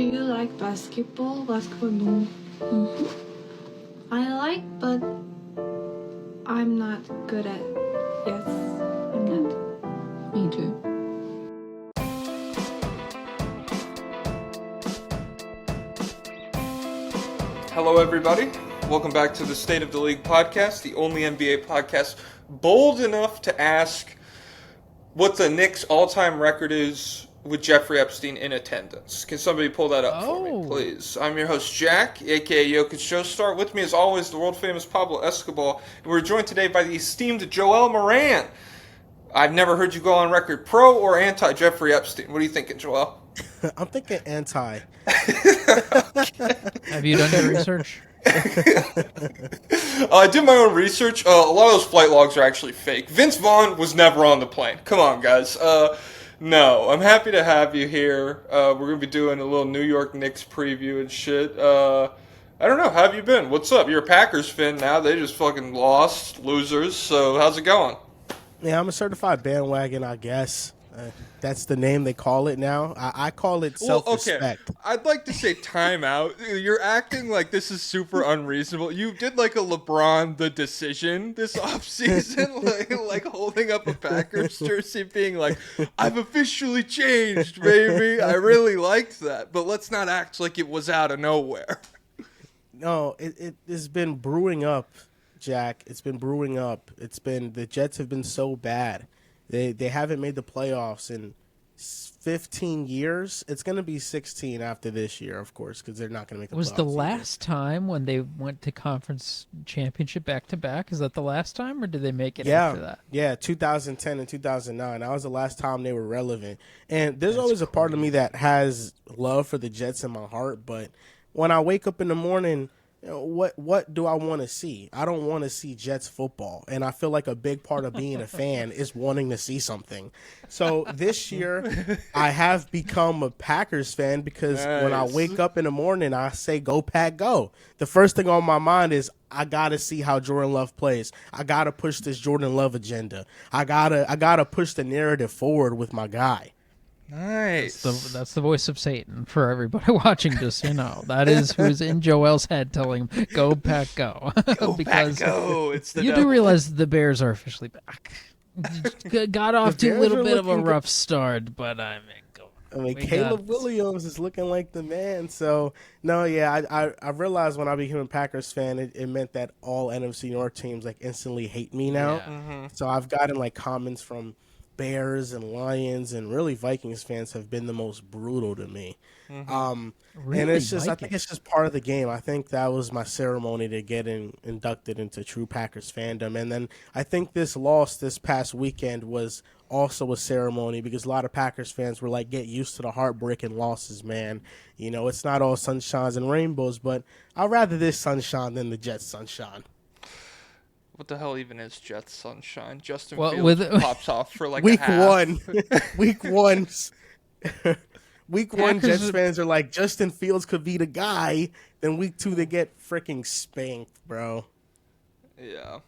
Do you like basketball? Basketball, no. I like, but I'm not good at. Yes, I'm not. Me too. Hello, everybody. Welcome back to the State of the League podcast, the only NBA podcast bold enough to ask what the Knicks' all-time record is with Jeffrey Epstein in attendance. Can somebody pull that up for me, please? I'm your host, Jack, a.k.a. joestar. With me, as always, the world-famous Pablo, and we're joined today by the esteemed Joel Moran. I've never heard you go on record pro or anti Jeffrey Epstein. What are you thinking, Joel? I'm thinking anti. Have you done your research? I did my own research. A lot of those flight logs are actually fake. Vince Vaughn was never on the plane. Come on, guys. No, I'm happy to have you here. We're going to be doing a little New York Knicks preview and shit. I don't know. How have you been? What's up? You're a Packers fan now. They just fucking lost. Losers. So how's it going? Yeah, I'm a certified bandwagon, I guess. That's the name they call it now. I call it self-respect. Okay. I'd like to say timeout. You're acting like this is super unreasonable. You did like a LeBron the decision this offseason, like holding up a Packers jersey being like, I've officially changed, baby. I really liked that. But let's not act like it was out of nowhere. No, it has been brewing up, Jack. It's been brewing up. The Jets have been so bad. They haven't made the playoffs in 15 years. It's going to be 16 after this year, of course, because they're not going to make the playoffs. Was the last time when they went to conference championship back-to-back? Is that the last time, or did they make it after that? Yeah, 2010 and 2009. That was the last time they were relevant. And there's always a part of me that has love for the Jets in my heart, but when I wake up in the morning, what do I want to see? I don't want to see Jets football, and I feel like a big part of being a fan is wanting to see something. So this year, I have become a Packers fan because when I wake up in the morning, I say, go Pack, go. The first thing on my mind is I got to see how Jordan Love plays. I got to push this Jordan Love agenda. I gotta push the narrative forward with my guy. Nice. That's the voice of Satan for everybody watching, just so you know. That is who's in Joel's head telling him, go Pack, go. Go because Pack, go. It's the you devil. do realize the Bears are officially back. Got off to a little bit of a rough start, but Caleb Williams is looking like the man. So, no, yeah, I realized when I became a Packers fan, it meant that all NFC North teams like instantly hate me now. Yeah. Mm-hmm. So I've gotten like comments from Bears and Lions and really Vikings fans have been the most brutal to me. Really? And it's just, I think it's just part of the game. I think that was my ceremony to get inducted into true Packers fandom. And then I think this loss this past weekend was also a ceremony because a lot of Packers fans were like, get used to the heartbreaking losses, man. You know, it's not all sunshines and rainbows, but I'd rather this sunshine than the Jets sunshine. What the hell even is Jets sunshine? Justin Well, Fields pops off for like week a half. week one. Week one, Packers Jets fans are like, Justin Fields could be the guy. Then week two, they get freaking spanked, bro. Yeah.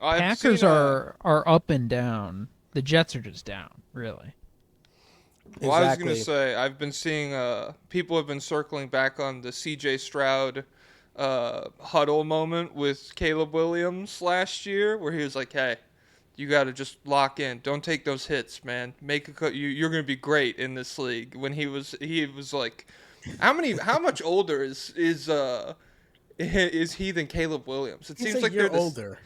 Packers are up and down. The Jets are just down, really. Well, I was Exactly. going to say, I've been seeing people have been circling back on the C.J. Stroud huddle moment with Caleb Williams last year where he was like, hey, you got to just lock in. Don't take those hits, man. Make a cut. You're going to be great in this league. When he was like, how much older is he than Caleb Williams? It He's seems a like year they're older.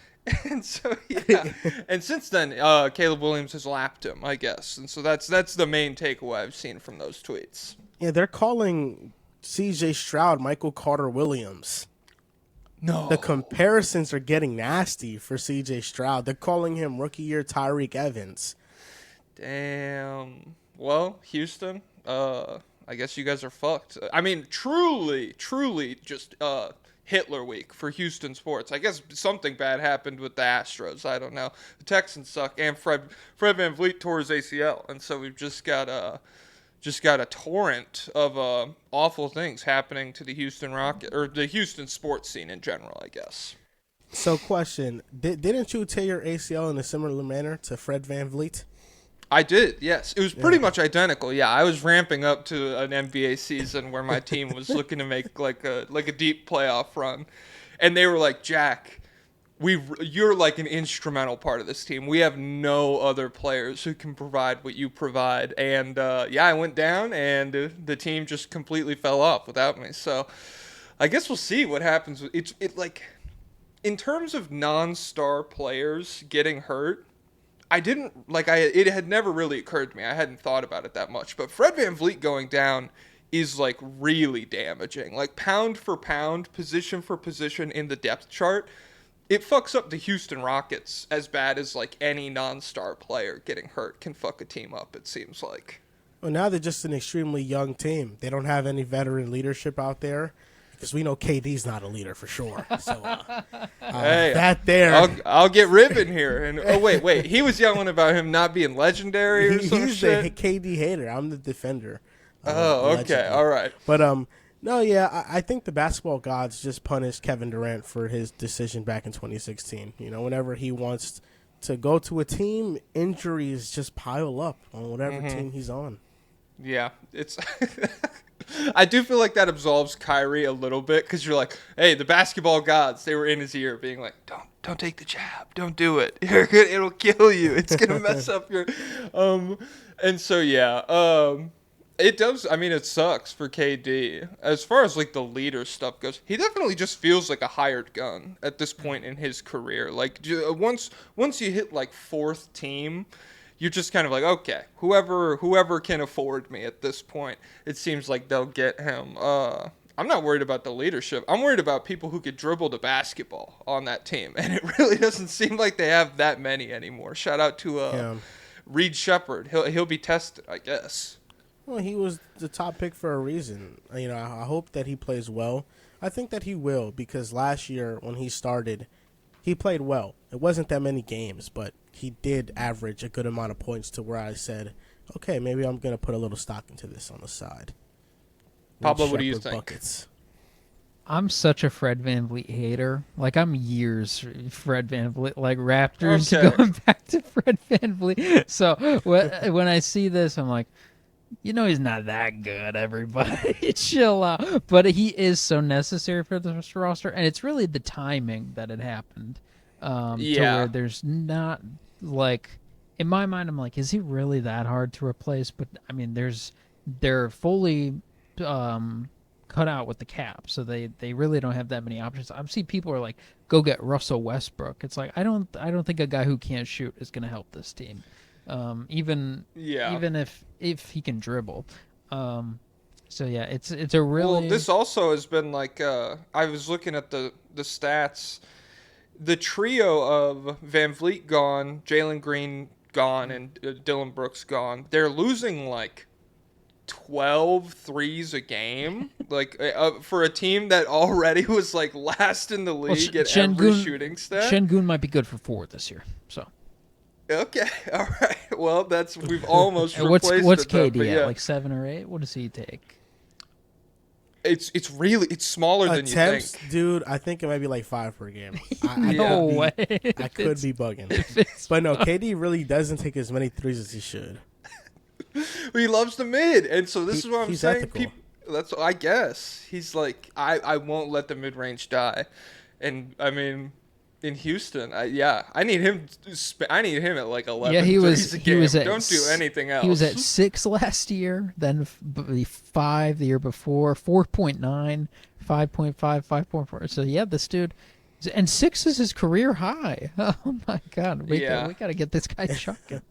And so yeah, and since then, Caleb Williams has lapped him, I guess, and so that's the main takeaway I've seen from those tweets. Yeah, they're calling C.J. Stroud Michael Carter Williams. No, The comparisons are getting nasty for C.J. Stroud. They're calling him rookie year Tyreek Evans. damn. Well, Houston, I guess you guys are fucked. I mean, truly, just Hitler week for Houston sports. I guess something bad happened with the Astros. I don't know. The Texans suck, and Fred VanVleet tore his ACL, and so we've just got a torrent of awful things happening to the Houston Rocket or the Houston sports scene in general, I guess. So, question: Didn't you tear your ACL in a similar manner to Fred VanVleet? I did, yes. It was pretty much identical. Yeah, I was ramping up to an NBA season where my team was looking to make like a deep playoff run, and they were like, "Jack, you're like an instrumental part of this team. We have no other players who can provide what you provide." And I went down, and the team just completely fell off without me. So I guess we'll see what happens. It like in terms of non-star players getting hurt. It had never really occurred to me. I hadn't thought about it that much. But Fred VanVleet going down is like really damaging. Like pound for pound, position for position in the depth chart, it fucks up the Houston Rockets as bad as like any non-star player getting hurt can fuck a team up, it seems like. Well, now they're just an extremely young team. They don't have any veteran leadership out there. Because we know KD's not a leader for sure. So hey, that there, I'll get ribbon here. And wait, he was yelling about him not being legendary or some he's shit. the KD hater. I'm the defender. Oh, okay, allegedly. all right. But no, yeah, I think the basketball gods just punished Kevin Durant for his decision back in 2016. You know, whenever he wants to go to a team, injuries just pile up on whatever team he's on. Yeah, it's. I do feel like that absolves Kyrie a little bit because you're like, hey, the basketball gods, they were in his ear being like, don't take the jab, don't do it, it'll kill you, it's gonna mess up your, and so it does. I mean, it sucks for KD as far as like the leader stuff goes. He definitely just feels like a hired gun at this point in his career. Like once you hit like fourth team. You're just kind of like, okay, whoever can afford me at this point, it seems like they'll get him. I'm not worried about the leadership. I'm worried about people who could dribble the basketball on that team, and it really doesn't seem like they have that many anymore. Shout out to Reed Shepherd. He'll be tested, I guess. Well, he was the top pick for a reason. You know, I hope that he plays well. I think that he will because last year when he started, he played well. It wasn't that many games, but he did average a good amount of points to where I said, okay, maybe I'm going to put a little stock into this on the side. Pablo, what do you think? Buckets. I'm such a Fred VanVleet hater. Like, I'm years Fred VanVleet, like Raptors going back to Fred VanVleet. So when I see this, I'm like, you know he's not that good, everybody. Chill out. But he is so necessary for this roster, and it's really the timing that it happened. To where there's not, like, in my mind, I'm like, is he really that hard to replace? But, I mean, they're fully cut out with the cap, so they really don't have that many options. I've seen people are like, go get Russell Westbrook. It's like, I don't think a guy who can't shoot is going to help this team. Even if he can dribble. So yeah, it's a really. Well, this also has been like I was looking at the stats. The trio of VanVleet gone, Jalen Green gone, and Dylan Brooks gone. They're losing like 12 threes a game, like for a team that already was like last in the league at every shooting stat. Şengün might be good for 4 this year. So. Okay, all right. Well, we've almost replaced what's it. What's KD at? Like 7 or 8? What does he take? It's smaller than you think, dude. I think it might be like 5 per game. No way. I could be bugging, but no, KD really doesn't take as many threes as he should. He loves the mid, and so this is what I'm saying. Ethical. I guess he's like, I won't let the mid range die, and I mean. In Houston, I need him. I need him at like 11. Yeah, he was a game. He was at, Don't do anything else. He was at 6 last year, then 5 the year before, 4.9, 5.5, 5.4. So yeah, this dude, and 6 is his career high. Oh my God, we got to get this guy chucking.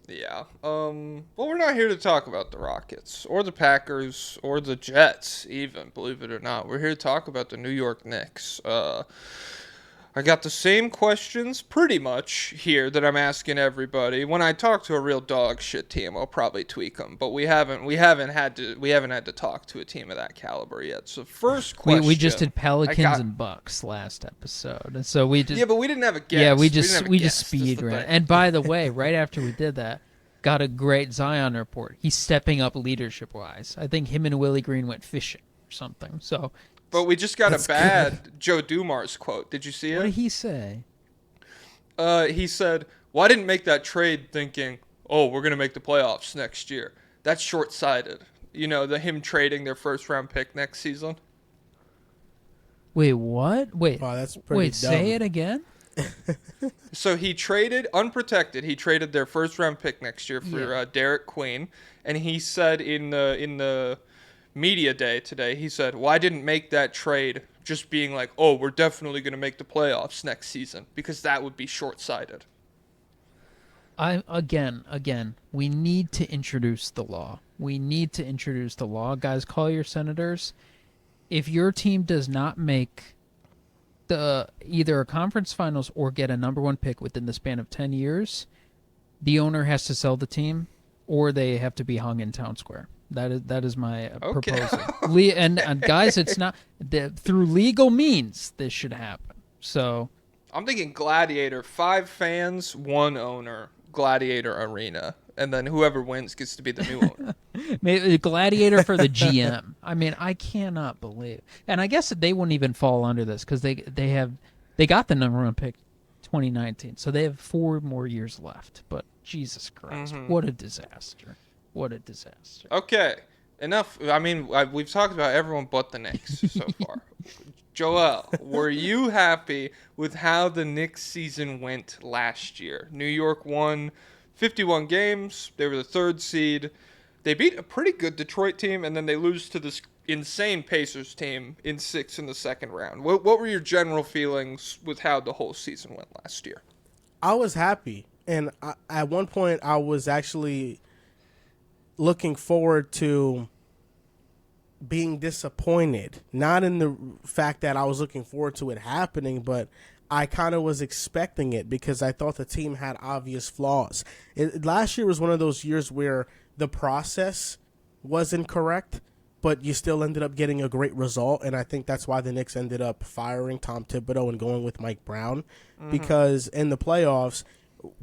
Yeah. Well, we're not here to talk about the Rockets or the Packers or the Jets, even, believe it or not. We're here to talk about the New York Knicks. I got the same questions pretty much here that I'm asking everybody. When I talk to a real dog shit team, I'll probably tweak them, but we haven't had to talk to a team of that caliber yet. So first question, we just did Pelicans and Bucks last episode, and so we just but we didn't have a guest. Yeah, we just speed ran. And by the way, right after we did that, got a great Zion report. He's stepping up leadership wise. I think him and Willie Green went fishing or something. So. But we just got a bad Joe Dumars quote. Did you see it? What did he say? He said, Well, I didn't make that trade thinking, oh, we're going to make the playoffs next year. That's short-sighted. You know, him trading their first-round pick next season. Wait, what? Wait, Wow, that's pretty dumb. say it again? So he traded, unprotected, he traded their first-round pick next year for Derek Queen. And he said in the media day today, he said, well, I didn't make that trade just being like, oh, we're definitely going to make the playoffs next season, because that would be short-sighted. Again, we need to introduce the law. We need to introduce the law. Guys, call your senators. If your team does not make either a conference finals or get a number 1 pick within the span of 10 years, the owner has to sell the team, or they have to be hung in town square. That is my proposal. And guys, it's not through legal means this should happen. So I'm thinking Gladiator, 5 fans, 1 owner, Gladiator Arena, and then whoever wins gets to be the new owner. Maybe Gladiator for the GM. I mean, I cannot believe. And I guess they wouldn't even fall under this because they got the number 1 pick 2019, so they have 4 more years left. But Jesus Christ, what a disaster! What a disaster. Okay, enough. I mean, we've talked about everyone but the Knicks so far. Joel, were you happy with how the Knicks season went last year? New York won 51 games. They were the 3rd seed. They beat a pretty good Detroit team, and then they lose to this insane Pacers team in 6 in the second round. What were your general feelings with how the whole season went last year? I was happy. And at one point, I was actually looking forward to being disappointed. Not in the fact that I was looking forward to it happening, but I kind of was expecting it because I thought the team had obvious flaws. Last year was one of those years where the process wasn't correct, but you still ended up getting a great result, and I think that's why the Knicks ended up firing Tom Thibodeau and going with Mike Brown, because in the playoffs,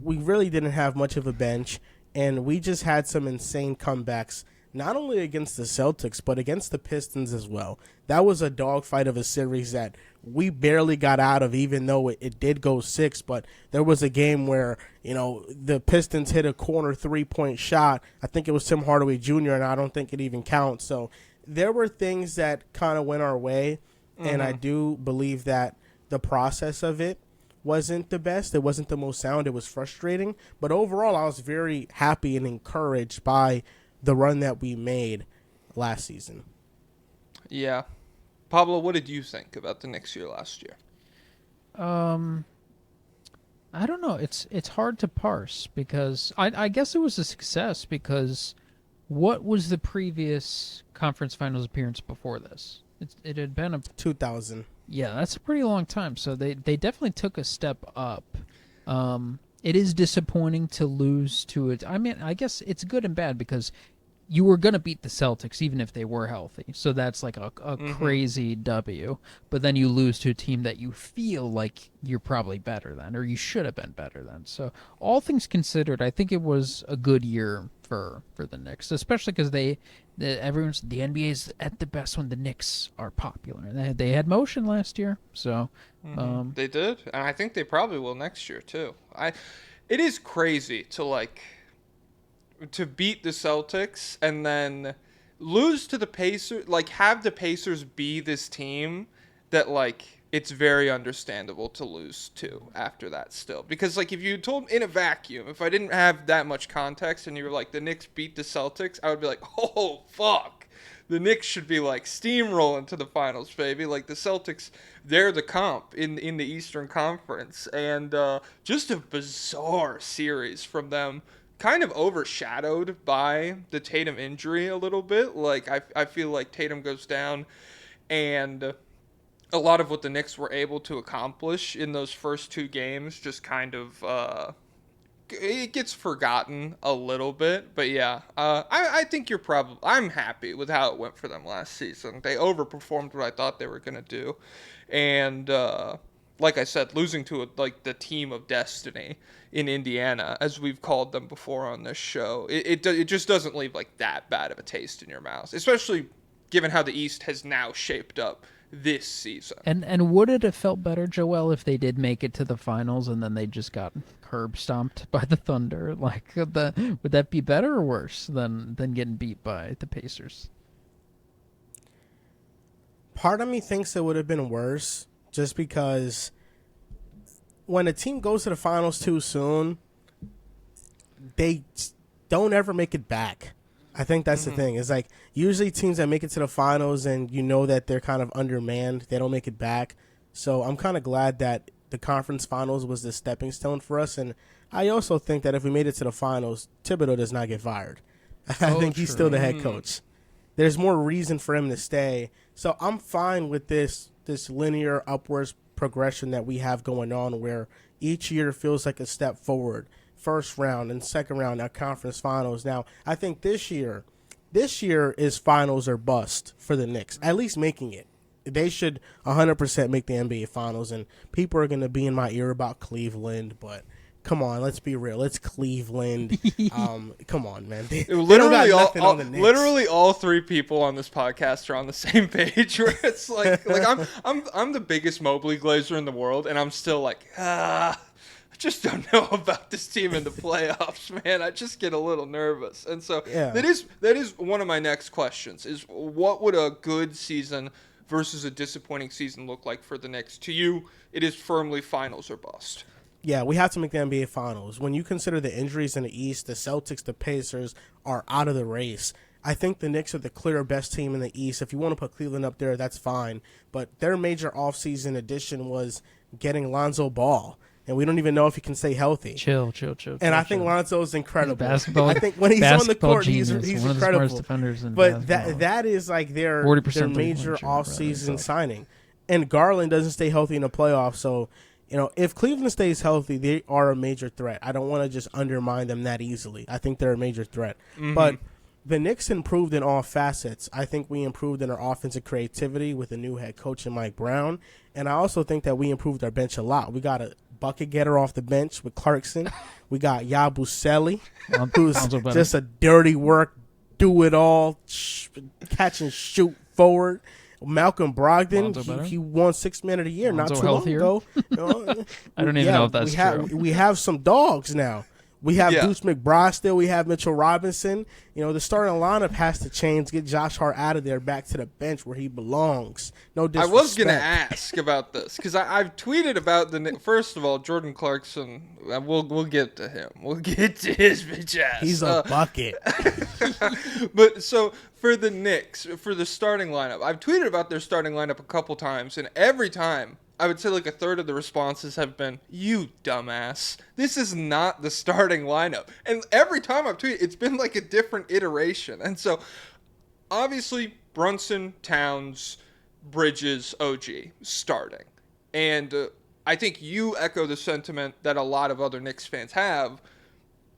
we really didn't have much of a bench, and we just had some insane comebacks, not only against the Celtics, but against the Pistons as well. That was a dogfight of a series that we barely got out of, even though it did go 6. But there was a game where, you know, the Pistons hit a corner 3-point shot. I think it was Tim Hardaway Jr., and I don't think it even counts. So there were things that kind of went our way, and I do believe that the process of it wasn't the best. It wasn't the most sound. It was frustrating. But overall, I was very happy and encouraged by the run that we made last season. Yeah. Pablo, what did you think about the Knicks year last year? I don't know. It's hard to parse because I guess it was a success because what was the previous conference finals appearance before this? It had been 2000. Yeah, that's a pretty long time. So they definitely took a step up. It is disappointing to lose to it. I mean, I guess it's good and bad because you were going to beat the Celtics even if they were healthy. So that's like a crazy W. But then you lose to a team that you feel like you're probably better than, or you should have been better than. So all things considered, I think it was a good year for the Knicks, especially because the NBA is at the best when the Knicks are popular. And they had motion last year, so they did, and I think they probably will next year too. It is crazy to beat the Celtics and then lose to the Pacers, like have the Pacers be this team that like it's very understandable to lose to after that still. Because like if you told in a vacuum, if I didn't have that much context and you were like the Knicks beat the Celtics, I would be like, oh fuck. The Knicks should be like steamrolling to the finals, baby. Like the Celtics, they're the comp in the Eastern Conference. And just a bizarre series from them, kind of overshadowed by the Tatum injury a little bit. Like I feel like Tatum goes down, and a lot of what the Knicks were able to accomplish in those first 2 games just kind of it gets forgotten a little bit. But yeah, I think I'm happy with how it went for them last season. They overperformed what I thought they were gonna do, and like I said, losing to like the team of destiny in Indiana, as we've called them before on this show, it just doesn't leave like that bad of a taste in your mouth, especially given how the East has now shaped up this season. And would it have felt better, Joel, if they did make it to the finals and then they just got curb stomped by the Thunder? Like, would that be better or worse than getting beat by the Pacers? Part of me thinks it would have been worse, just because when a team goes to the finals too soon, they don't ever make it back. I think that's the thing. It's like usually teams that make it to the finals and you know that they're kind of undermanned, they don't make it back. So I'm kind of glad that the conference finals was the stepping stone for us. And I also think that if we made it to the finals, Thibodeau does not get fired. I think he's still the head coach. There's more reason for him to stay. So I'm fine with this linear upwards progression that we have going on, where each year feels like a step forward. First round and second round at conference finals. Now, I think this year is finals or bust for the Knicks. At least making it. They should 100% make the NBA finals, and people are going to be in my ear about Cleveland, but come on, let's be real. It's Cleveland. Come on, man. They don't got nothing on the Knicks. Literally all three people on this podcast are on the same page, where it's like I'm the biggest Mobley Glazer in the world, and I'm still like, I just don't know about this team in the playoffs, man. I just get a little nervous. And so that is one of my next questions, is what would a good season versus a disappointing season look like for the Knicks? To you, it is firmly finals or bust. Yeah, we have to make the NBA finals. When you consider the injuries in the East, the Celtics, the Pacers are out of the race. I think the Knicks are the clear best team in the East. If you want to put Cleveland up there, that's fine. But their major offseason addition was getting Lonzo Ball. And we don't even know if he can stay healthy. Chill. And I think Lonzo is incredible. I think when he's on the court, genius, he's one incredible. Of the smartest defenders in but basketball. that is like their 40% major offseason signing. And Garland doesn't stay healthy in the playoffs. So, if Cleveland stays healthy, they are a major threat. I don't want to just undermine them that easily. I think they're a major threat. But the Knicks improved in all facets. I think we improved in our offensive creativity with a new head coach in Mike Brown. And I also think that we improved our bench a lot. We got a bucket getter off the bench with Clarkson. We got Yabusele, who's just a dirty work, do it all, catch and shoot forward. Malcolm Brogdon, he won 6th Man of the Year not too long ago. I don't even know if that's true. We have some dogs now. We have Deuce McBride still. We have Mitchell Robinson. The starting lineup has to change. Get Josh Hart out of there, back to the bench where he belongs. No disrespect. I was going to ask about this because I've tweeted about first of all, Jordan Clarkson. We'll get to him. We'll get to his bitch ass. He's a bucket. But so for the Knicks, for the starting lineup, I've tweeted about their starting lineup a couple times, and every time, I would say like a third of the responses have been, "You dumbass. This is not the starting lineup." And every time I've tweeted, it's been like a different iteration. And so, obviously, Brunson, Towns, Bridges, OG starting. And I think you echo the sentiment that a lot of other Knicks fans have.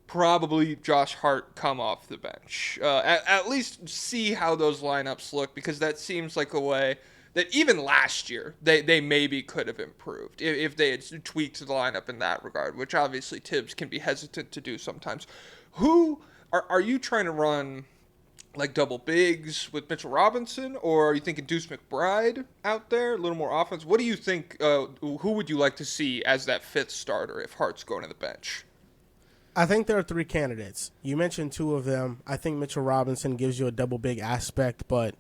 Probably Josh Hart come off the bench. At least see how those lineups look, because that seems like a way that even last year they maybe could have improved if they had tweaked the lineup in that regard, which obviously Tibbs can be hesitant to do sometimes. Who are you trying to run, like double bigs with Mitchell Robinson, or are you thinking Deuce McBride out there, a little more offense? What do you think? Who would you like to see as that fifth starter if Hart's going to the bench? I think there are three candidates. You mentioned two of them. I think Mitchell Robinson gives you a double big aspect, but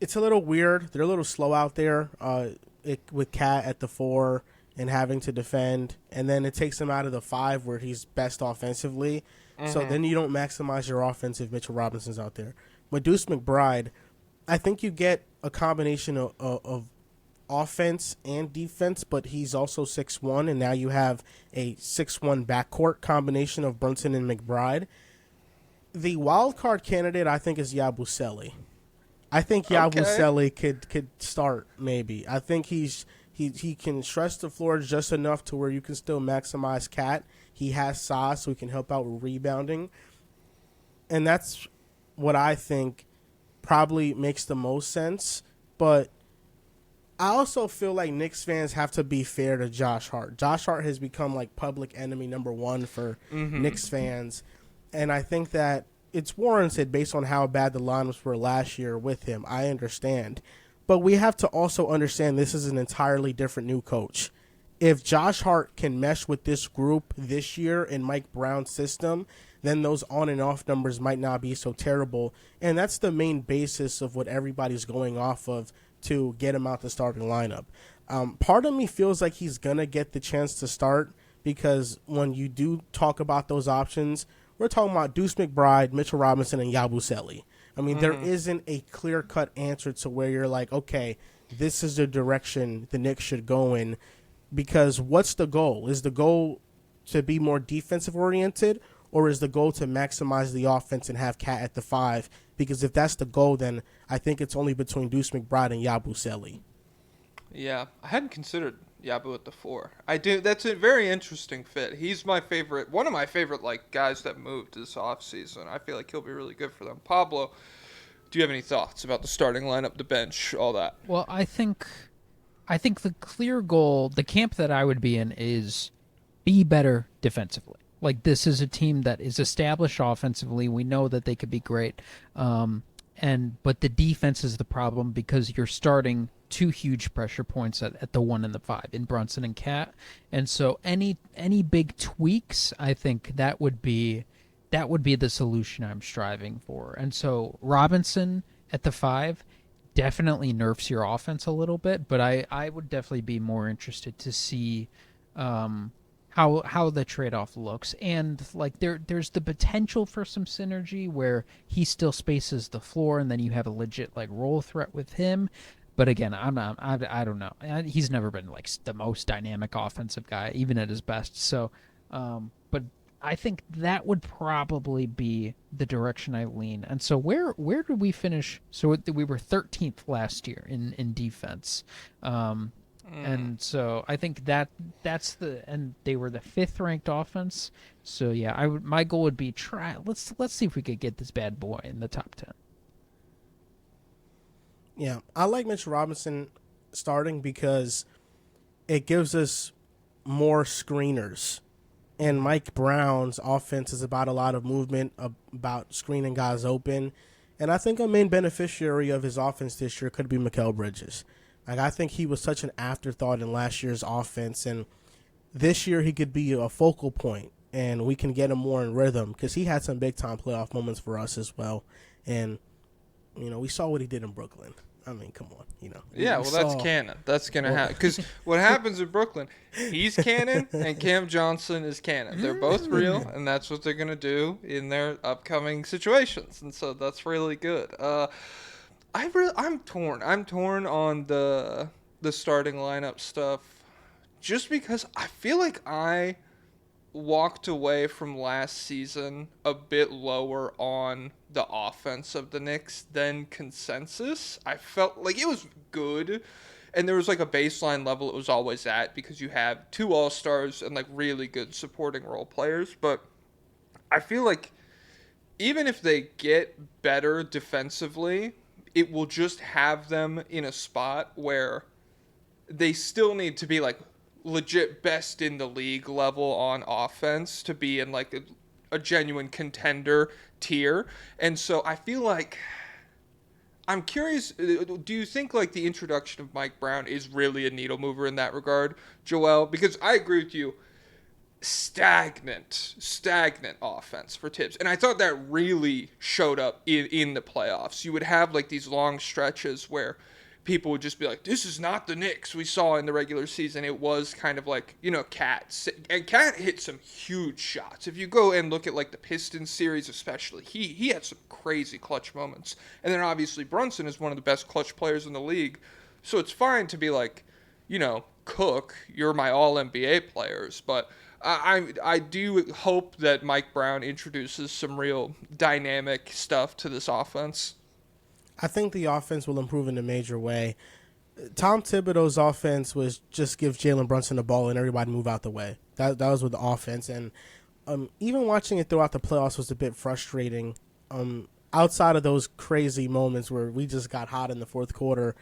it's a little weird. They're a little slow out there with Cat at the 4 and having to defend, and then it takes him out of the 5 where he's best offensively. So then you don't maximize your offense if Mitchell Robinson's out there. With Deuce McBride, I think you get a combination of offense and defense, but he's also 6'1", and now you have a 6'1" backcourt combination of Brunson and McBride. The wild card candidate, I think, is Yabusele. I think Yabusele could start maybe. I think he can stretch the floor just enough to where you can still maximize Cat. He has size, so he can help out with rebounding. And that's what I think probably makes the most sense. But I also feel like Knicks fans have to be fair to Josh Hart. Josh Hart has become like public enemy number 1 for Knicks fans. And I think that it's warranted based on how bad the lineups were last year with him. I understand. But we have to also understand this is an entirely different new coach. If Josh Hart can mesh with this group this year in Mike Brown's system, then those on and off numbers might not be so terrible. And that's the main basis of what everybody's going off of to get him out the starting lineup. Part of me feels like he's going to get the chance to start because when you do talk about those options, we're talking about Deuce McBride, Mitchell Robinson, and Yabusele. I mean, there isn't a clear-cut answer to where you're like, okay, this is the direction the Knicks should go in. Because what's the goal? Is the goal to be more defensive-oriented, or is the goal to maximize the offense and have Cat at the 5? Because if that's the goal, then I think it's only between Deuce McBride and Yabusele. Yeah, I hadn't considered Yabu at the 4. I do. That's a very interesting fit. He's my favorite, one of my favorite guys that moved this offseason. I feel like he'll be really good for them. Pablo, do you have any thoughts about the starting lineup, the bench, all that? Well, I think the clear goal, the camp that I would be in, is be better defensively. Like, this is a team that is established offensively. We know that they could be great. But the defense is the problem because you're starting two huge pressure points at the 1 and the 5 in Brunson and Cat. And so any big tweaks, I think that would be the solution I'm striving for. And so Robinson at the 5 definitely nerfs your offense a little bit, but I would definitely be more interested to see how the trade-off looks. And there's the potential for some synergy where he still spaces the floor and then you have a legit role threat with him. But again, I don't know. He's never been the most dynamic offensive guy, even at his best. So, but I think that would probably be the direction I lean. And so where did we finish? So we were 13th last year in defense. And so I think that's and they were the 5th ranked offense. So yeah, my goal would be let's see if we could get this bad boy in the top 10. Yeah, I like Mitchell Robinson starting because it gives us more screeners. And Mike Brown's offense is about a lot of movement, about screening guys open. And I think a main beneficiary of his offense this year could be Mikal Bridges. I think he was such an afterthought in last year's offense. And this year he could be a focal point, and we can get him more in rhythm because he had some big-time playoff moments for us as well. And, we saw what he did in Brooklyn. I mean, come on, Yeah, well, that's canon. That's going to happen. Because what happens in Brooklyn, he's canon and Cam Johnson is canon. They're both real, and that's what they're going to do in their upcoming situations. And so that's really good. I'm torn. I'm torn on the starting lineup stuff just because I feel like I walked away from last season a bit lower on the offense of the Knicks than consensus. I felt like it was good, and there was a baseline level it was always at because you have 2 all-stars and really good supporting role players. But I feel like even if they get better defensively, it will just have them in a spot where they still need to be legit best in the league level on offense to be in a genuine contender tier. And so I feel like I'm curious, do you think the introduction of Mike Brown is really a needle mover in that regard, Joel? Because I agree with you, stagnant offense for Tibbs. And I thought that really showed up in the playoffs. You would have these long stretches where people would just be like, this is not the Knicks we saw in the regular season. It was kind of Cat. And Cat hit some huge shots. If you go and look at the Pistons series especially, he had some crazy clutch moments. And then obviously Brunson is one of the best clutch players in the league. So it's fine to be Cook, you're my all-NBA players. But I do hope that Mike Brown introduces some real dynamic stuff to this offense. I think the offense will improve in a major way. Tom Thibodeau's offense was just give Jalen Brunson the ball and everybody move out the way. That was with the offense. And even watching it throughout the playoffs was a bit frustrating. Outside of those crazy moments where we just got hot in the fourth quarter,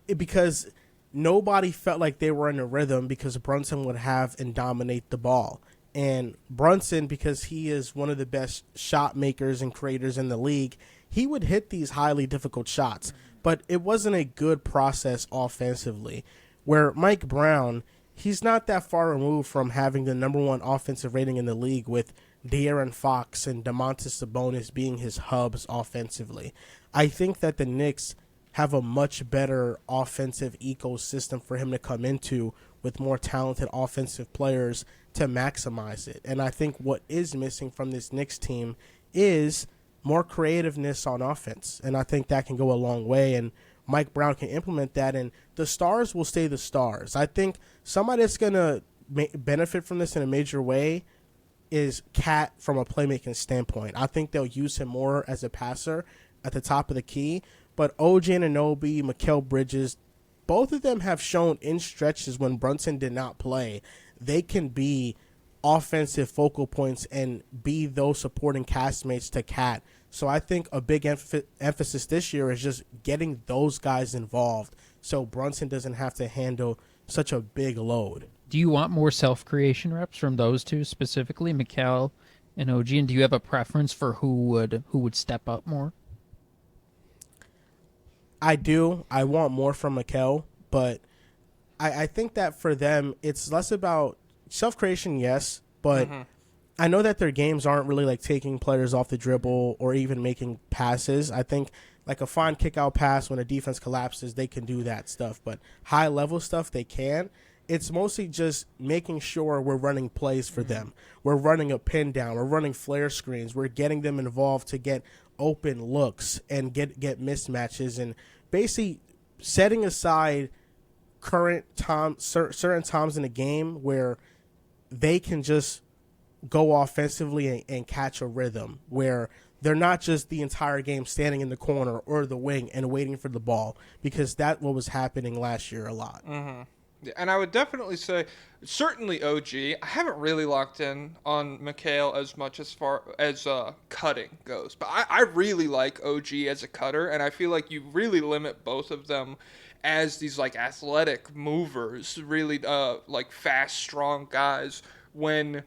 because nobody felt like they were in a rhythm because Brunson would have and dominate the ball. And Brunson, because he is one of the best shot makers and creators in the league, he would hit these highly difficult shots. But it wasn't a good process offensively. Where Mike Brown, he's not that far removed from having the number one offensive rating in the league, with De'Aaron Fox and Domantas Sabonis being his hubs offensively. I think that the Knicks have a much better offensive ecosystem for him to come into, with more talented offensive players to maximize it. And I think what is missing from this Knicks team is more creativeness on offense. And I think that can go a long way, and Mike Brown can implement that, and the stars will stay the stars. I think somebody that's going to benefit from this in a major way is Cat from a playmaking standpoint. I think they'll use him more as a passer at the top of the key. But OG Anunoby, Mikal Bridges, both of them have shown in stretches when Brunson did not play, they can be offensive focal points and be those supporting castmates to Cat. So I think a big emphasis this year is just getting those guys involved so Brunson doesn't have to handle such a big load. Do you want more self-creation reps from those two specifically, Mikal and OG? And do you have a preference for who would step up more? I do. I want more from Mikal, but I think that for them, it's less about self-creation, yes, but I know that their games aren't really like taking players off the dribble or even making passes. I think like a fine kick-out pass when a defense collapses, they can do that stuff, but high-level stuff, they can. It's mostly just making sure we're running plays for them. We're running a pin down. We're running flare screens. We're getting them involved to get open looks and get mismatches, and basically setting aside certain times in the game where they can just go offensively and catch a rhythm, where they're not just the entire game standing in the corner or the wing and waiting for the ball, because that's what was happening last year a lot. Yeah, and I would definitely say, certainly OG. I haven't really locked in on Mikal as much as far as cutting goes, but I really like OG as a cutter, and I feel like you really limit both of them as these like athletic movers, really like fast, strong guys, when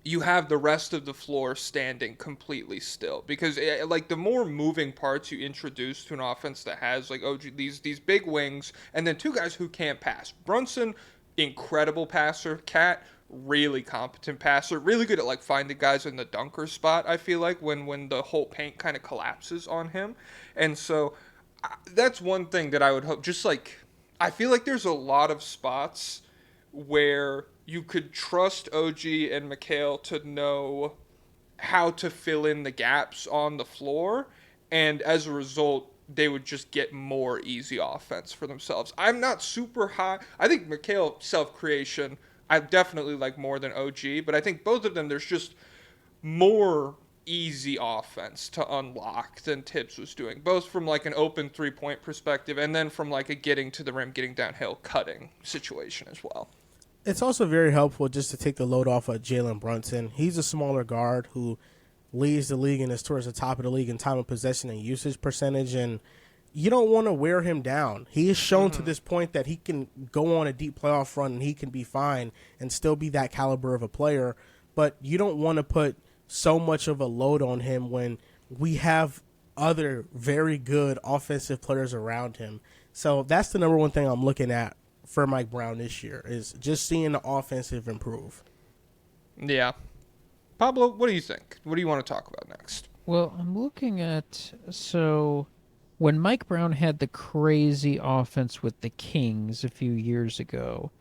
you have the rest of the floor standing completely still. Because like the more moving parts you introduce to an offense that has like these big wings and then two guys who can't pass. Brunson, incredible passer. Cat, really competent passer. Really good at like finding guys in the dunker spot, I feel like, when the whole paint kind of collapses on him. And so that's one thing that I would hope. Just like, I feel like there's a lot of spots where you could trust OG and Mikal to know how to fill in the gaps on the floor, and as a result, they would just get more easy offense for themselves. I'm not super high. I think Mikal self-creation, I definitely like more than OG, but I think both of them, there's just more easy offense to unlock than Tibbs was doing, both from like an open three-point perspective and then from like a getting to the rim, getting downhill, cutting situation as well. It's also very helpful just to take the load off of Jalen Brunson. He's a smaller guard who leads the league and is towards the top of the league in time of possession and usage percentage, and you don't want to wear him down. He has shown to this point that he can go on a deep playoff run and he can be fine and still be that caliber of a player, but you don't want to put so much of a load on him when we have other very good offensive players around him. So that's the number one thing I'm looking at for Mike Brown this year, is just seeing the offensive improve. Yeah. Pablo, what do you think? What do you want to talk about next? Well, I'm looking at, so when Mike Brown had the crazy offense with the Kings a few years ago,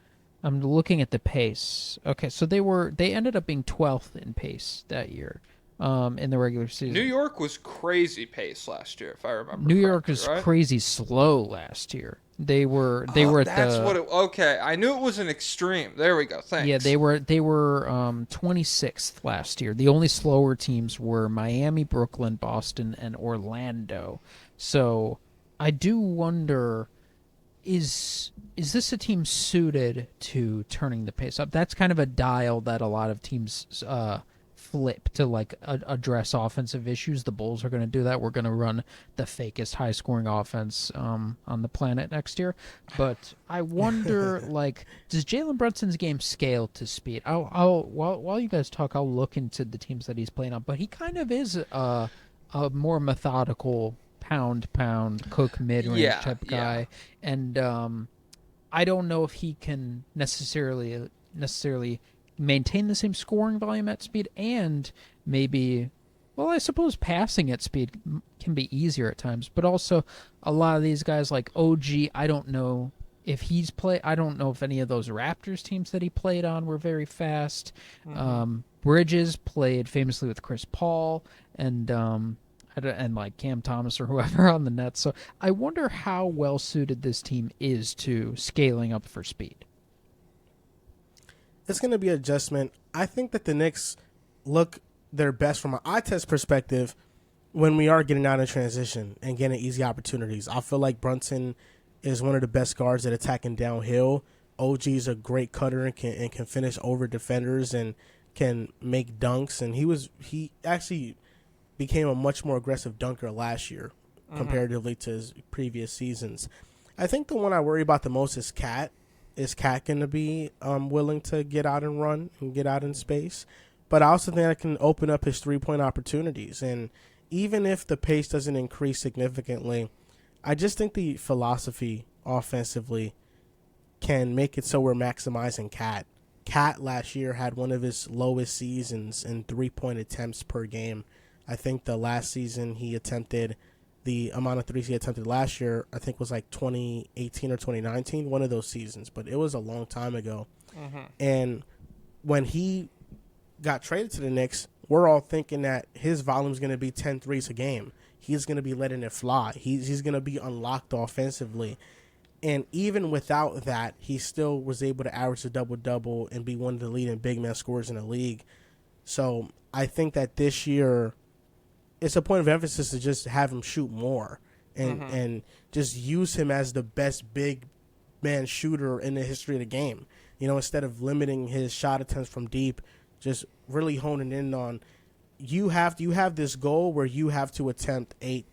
I'm looking at the pace. Okay, so they ended up being 12th in pace that year in the regular season. New York was crazy pace last year, if I remember. New York was right? crazy slow last year. They were at okay. I knew it was an extreme. There we go. Thanks. Yeah, they were 26th last year. The only slower teams were Miami, Brooklyn, Boston, and Orlando. So I do wonder, is this a team suited to turning the pace up? That's kind of a dial that a lot of teams flip to like address offensive issues. The Bulls are going to do that. We're going to run the fakest high scoring offense on the planet next year. But I wonder, like, does Jalen Brunson's game scale to speed? While you guys talk, I'll look into the teams that he's playing on. But he kind of is a more methodical pound cook mid range type guy, and I don't know if he can necessarily maintain the same scoring volume at speed, and maybe, well, I suppose passing at speed can be easier at times, but also a lot of these guys like OG, I don't know if I don't know if any of those Raptors teams that he played on were very fast. Bridges played famously with Chris Paul and like Cam Thomas or whoever on the Nets. So I wonder how well suited this team is to scaling up for speed. It's going to be adjustment. I think that the Knicks look their best from an eye test perspective when we are getting out in transition and getting easy opportunities. I feel like Brunson is one of the best guards at attacking downhill. OG is a great cutter and can finish over defenders and can make dunks. And he actually became a much more aggressive dunker last year comparatively to his previous seasons. I think the one I worry about the most is Cat. Is Cat going to be willing to get out and run and get out in space? But I also think that can open up his three-point opportunities. And even if the pace doesn't increase significantly, I just think the philosophy offensively can make it so we're maximizing Cat. Cat last year had one of his lowest seasons in three-point attempts per game. I think the last season he attempted the amount of threes he attempted last year, I think was like 2018 or 2019, one of those seasons. But it was a long time ago. And when he got traded to the Knicks, we're all thinking that his volume is going to be 10 threes a game. He's going to be letting it fly. He's going to be unlocked offensively. And even without that, he still was able to average a double-double and be one of the leading big man scorers in the league. So I think that this year, it's a point of emphasis to just have him shoot more and just use him as the best big man shooter in the history of the game. You know, instead of limiting his shot attempts from deep, just really honing in on you have this goal where you have to attempt 8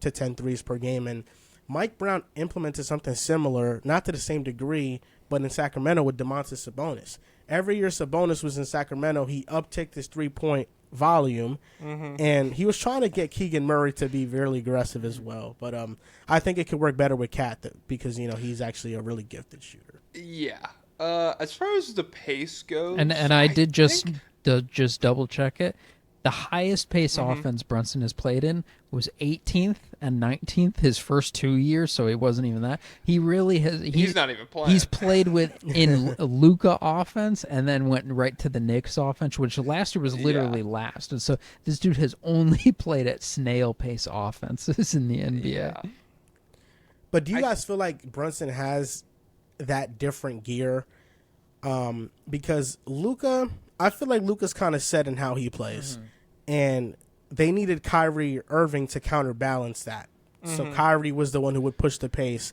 to 10 threes per game. And Mike Brown implemented something similar, not to the same degree, but in Sacramento with Domantas Sabonis. Every year Sabonis was in Sacramento, he upticked his three-point volume, and he was trying to get Keegan Murray to be really aggressive as well. But I think it could work better with Cat because, you know, he's actually a really gifted shooter. Yeah. As far as the pace goes, and I did just double check it. The highest pace offense Brunson has played in was 18th and 19th his first 2 years, so it wasn't even that. He really has. He's not even playing. He's played in Luka offense and then went right to the Knicks offense, which last year was literally last. And so this dude has only played at snail pace offenses in the NBA. Yeah. But do you guys feel like Brunson has that different gear? Because Luka, I feel like Luka's kind of set in how he plays, and they needed Kyrie Irving to counterbalance that. So Kyrie was the one who would push the pace.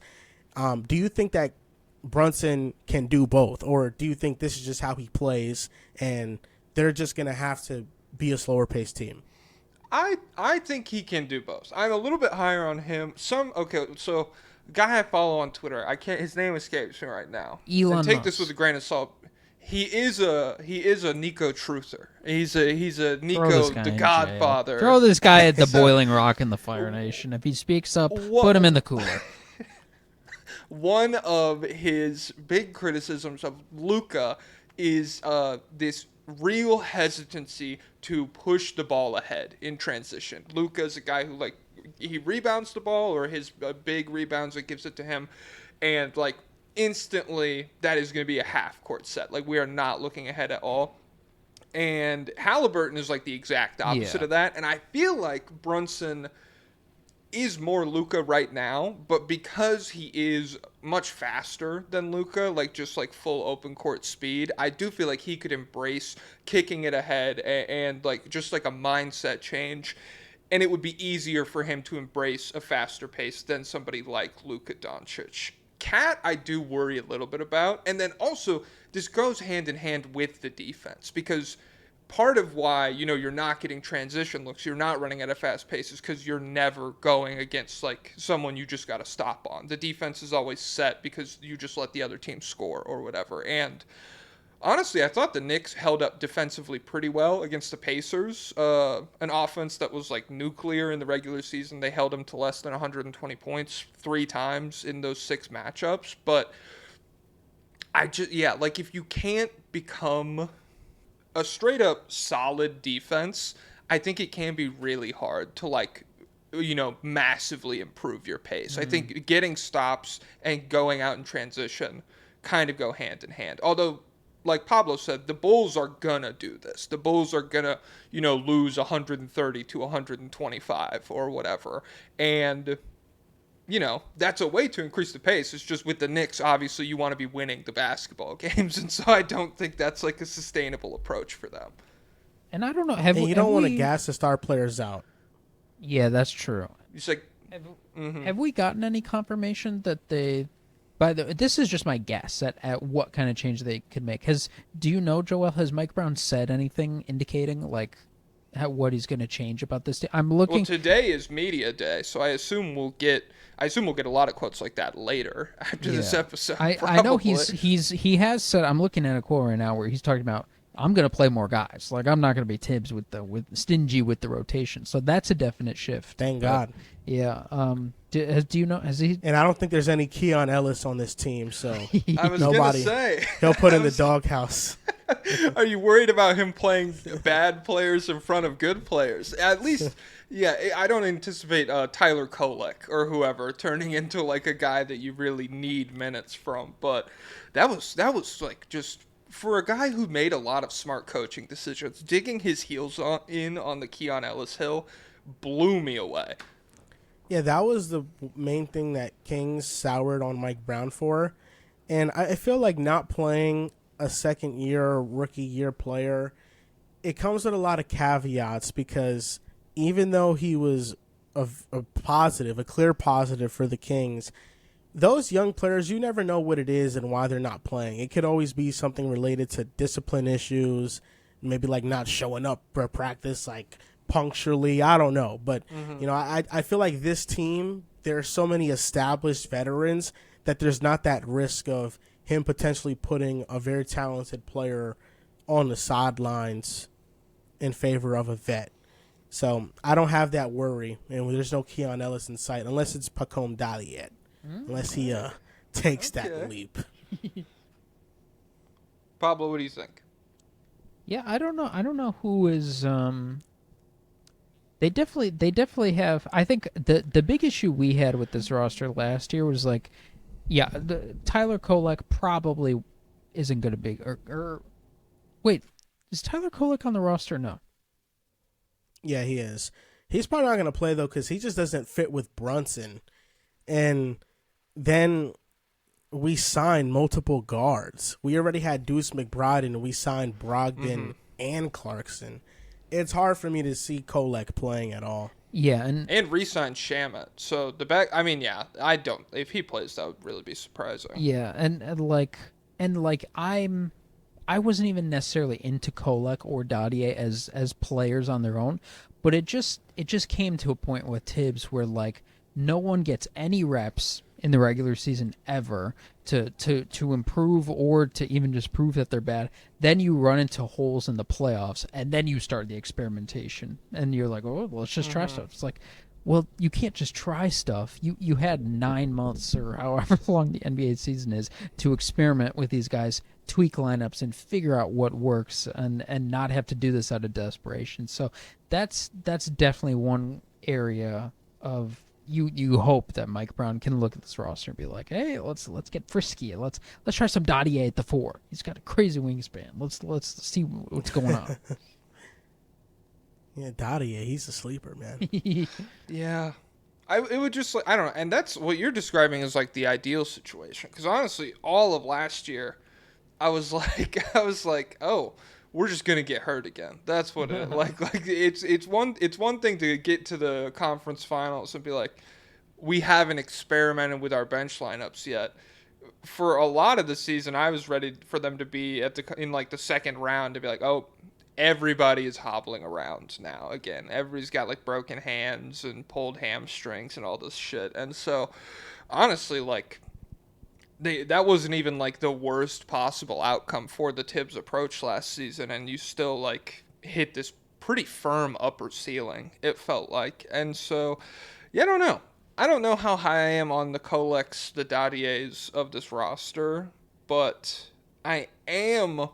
Do you think that Brunson can do both, or do you think this is just how he plays, and they're just going to have to be a slower paced team? I think he can do both. I'm a little bit higher on him. So guy I follow on Twitter, his name escapes me right now. Elon and take Musk. this with a grain of salt. He is a Nico truther. He's a Nico the Godfather. Throw this guy at the boiling rock in the Fire Nation. If he speaks up, put him in the cooler. One of his big criticisms of Luka is this real hesitancy to push the ball ahead in transition. Luka's a guy who he rebounds the ball, or his big rebounds that gives it to him, and instantly that is going to be a half court set. We are not looking ahead at all. And Halliburton is the exact opposite of that. And I feel like Brunson is more Luka right now, but because he is much faster than Luka, just full open court speed, I do feel like he could embrace kicking it ahead and just a mindset change. And it would be easier for him to embrace a faster pace than somebody like Luka Doncic. Cat, I do worry a little bit about. And then also, this goes hand in hand with the defense, because part of why, you're not getting transition looks, you're not running at a fast pace, is because you're never going against like someone you just got to stop on. The defense is always set because you just let the other team score or whatever. And honestly, I thought the Knicks held up defensively pretty well against the Pacers. An offense that was like nuclear in the regular season. They held them to less than 120 points 3 times in those 6 matchups. But like if you can't become a straight up solid defense, I think it can be really hard to like, massively improve your pace. I think getting stops and going out in transition kind of go hand in hand. Although, like Pablo said, the Bulls are gonna do this. The Bulls are gonna, lose 130 to 125 or whatever. And that's a way to increase the pace. It's just with the Knicks, obviously, you want to be winning the basketball games. And so I don't think that's like a sustainable approach for them. And I don't know. You don't want to gas the star players out. Yeah, that's true. It's like, have we gotten any confirmation that they... this is just my guess at what kind of change they could make. Do you know, Joel, has Mike Brown said anything indicating like what he's going to change about this? I'm looking. Well, today is media day, so I assume we'll get a lot of quotes like that later after this episode. I know he has said. I'm looking at a quote right now where he's talking about, I'm going to play more guys. Like, I'm not going to be Tibbs with stingy with the rotation. So that's a definite shift. Thank God. Yeah. Do you know? Has he? And I don't think there's any Keon Ellis on this team, so I was nobody. Gonna say He'll put in the doghouse. Are you worried about him playing bad players in front of good players? At least, yeah. I don't anticipate Tyler Kolek or whoever turning into like a guy that you really need minutes from. But that was like just. For a guy who made a lot of smart coaching decisions, digging his heels on the Keon Ellis hill blew me away. Yeah, that was the main thing that Kings soured on Mike Brown for. And I feel like not playing a second-year, rookie-year player, it comes with a lot of caveats because even though he was a clear positive for the Kings, those young players, you never know what it is and why they're not playing. It could always be something related to discipline issues, maybe like not showing up for practice like punctually. I don't know. But, I feel like this team, there are so many established veterans that there's not that risk of him potentially putting a very talented player on the sidelines in favor of a vet. So I don't have that worry. And there's no Keon Ellis in sight unless it's Pacome Daliet. Unless he takes that leap. Pablo, what do you think? Yeah, I don't know who is. They definitely have. I think the big issue we had with this roster last year was like, Tyler Kolek probably isn't going to be. Or wait, is Tyler Kolek on the roster? No. Yeah, he is. He's probably not going to play though because he just doesn't fit with Brunson, and then we signed multiple guards. We already had Deuce McBride, and we signed Brogdon and Clarkson. It's hard for me to see Kolek playing at all. Yeah, and re-signed Shamet. So the back, I mean, yeah, I don't. If he plays, that would really be surprising. Yeah, and I wasn't even necessarily into Kolek or Dadier as players on their own, but it just came to a point with Tibbs where like no one gets any reps in the regular season ever to improve or to even just prove that they're bad. Then you run into holes in the playoffs, and then you start the experimentation, and you're like, oh, well, let's just try stuff. It's like, well, you can't just try stuff. You had 9 months or however long the NBA season is to experiment with these guys, tweak lineups, and figure out what works, and not have to do this out of desperation. So that's definitely one area of you hope that Mike Brown can look at this roster and be like, hey, let's get frisky. Let's try some Dadier at the 4. He's got a crazy wingspan. Let's see what's going on. Yeah, Dadier, he's a sleeper, man. Yeah. It would just, I don't know. And that's what you're describing is like the ideal situation. Because honestly, all of last year, I was like, oh, we're just gonna get hurt again. That's what it like. It's one thing to get to the conference finals and be like, we haven't experimented with our bench lineups yet. For a lot of the season, I was ready for them to be in like the second round to be like, oh, everybody is hobbling around now again. Everybody's got like broken hands and pulled hamstrings and all this shit. And so, honestly, like, that wasn't even like the worst possible outcome for the Tibbs approach last season, and you still like hit this pretty firm upper ceiling, it felt like. And so, yeah, I don't know how high I am on the Colex, the Dadiers of this roster, but I am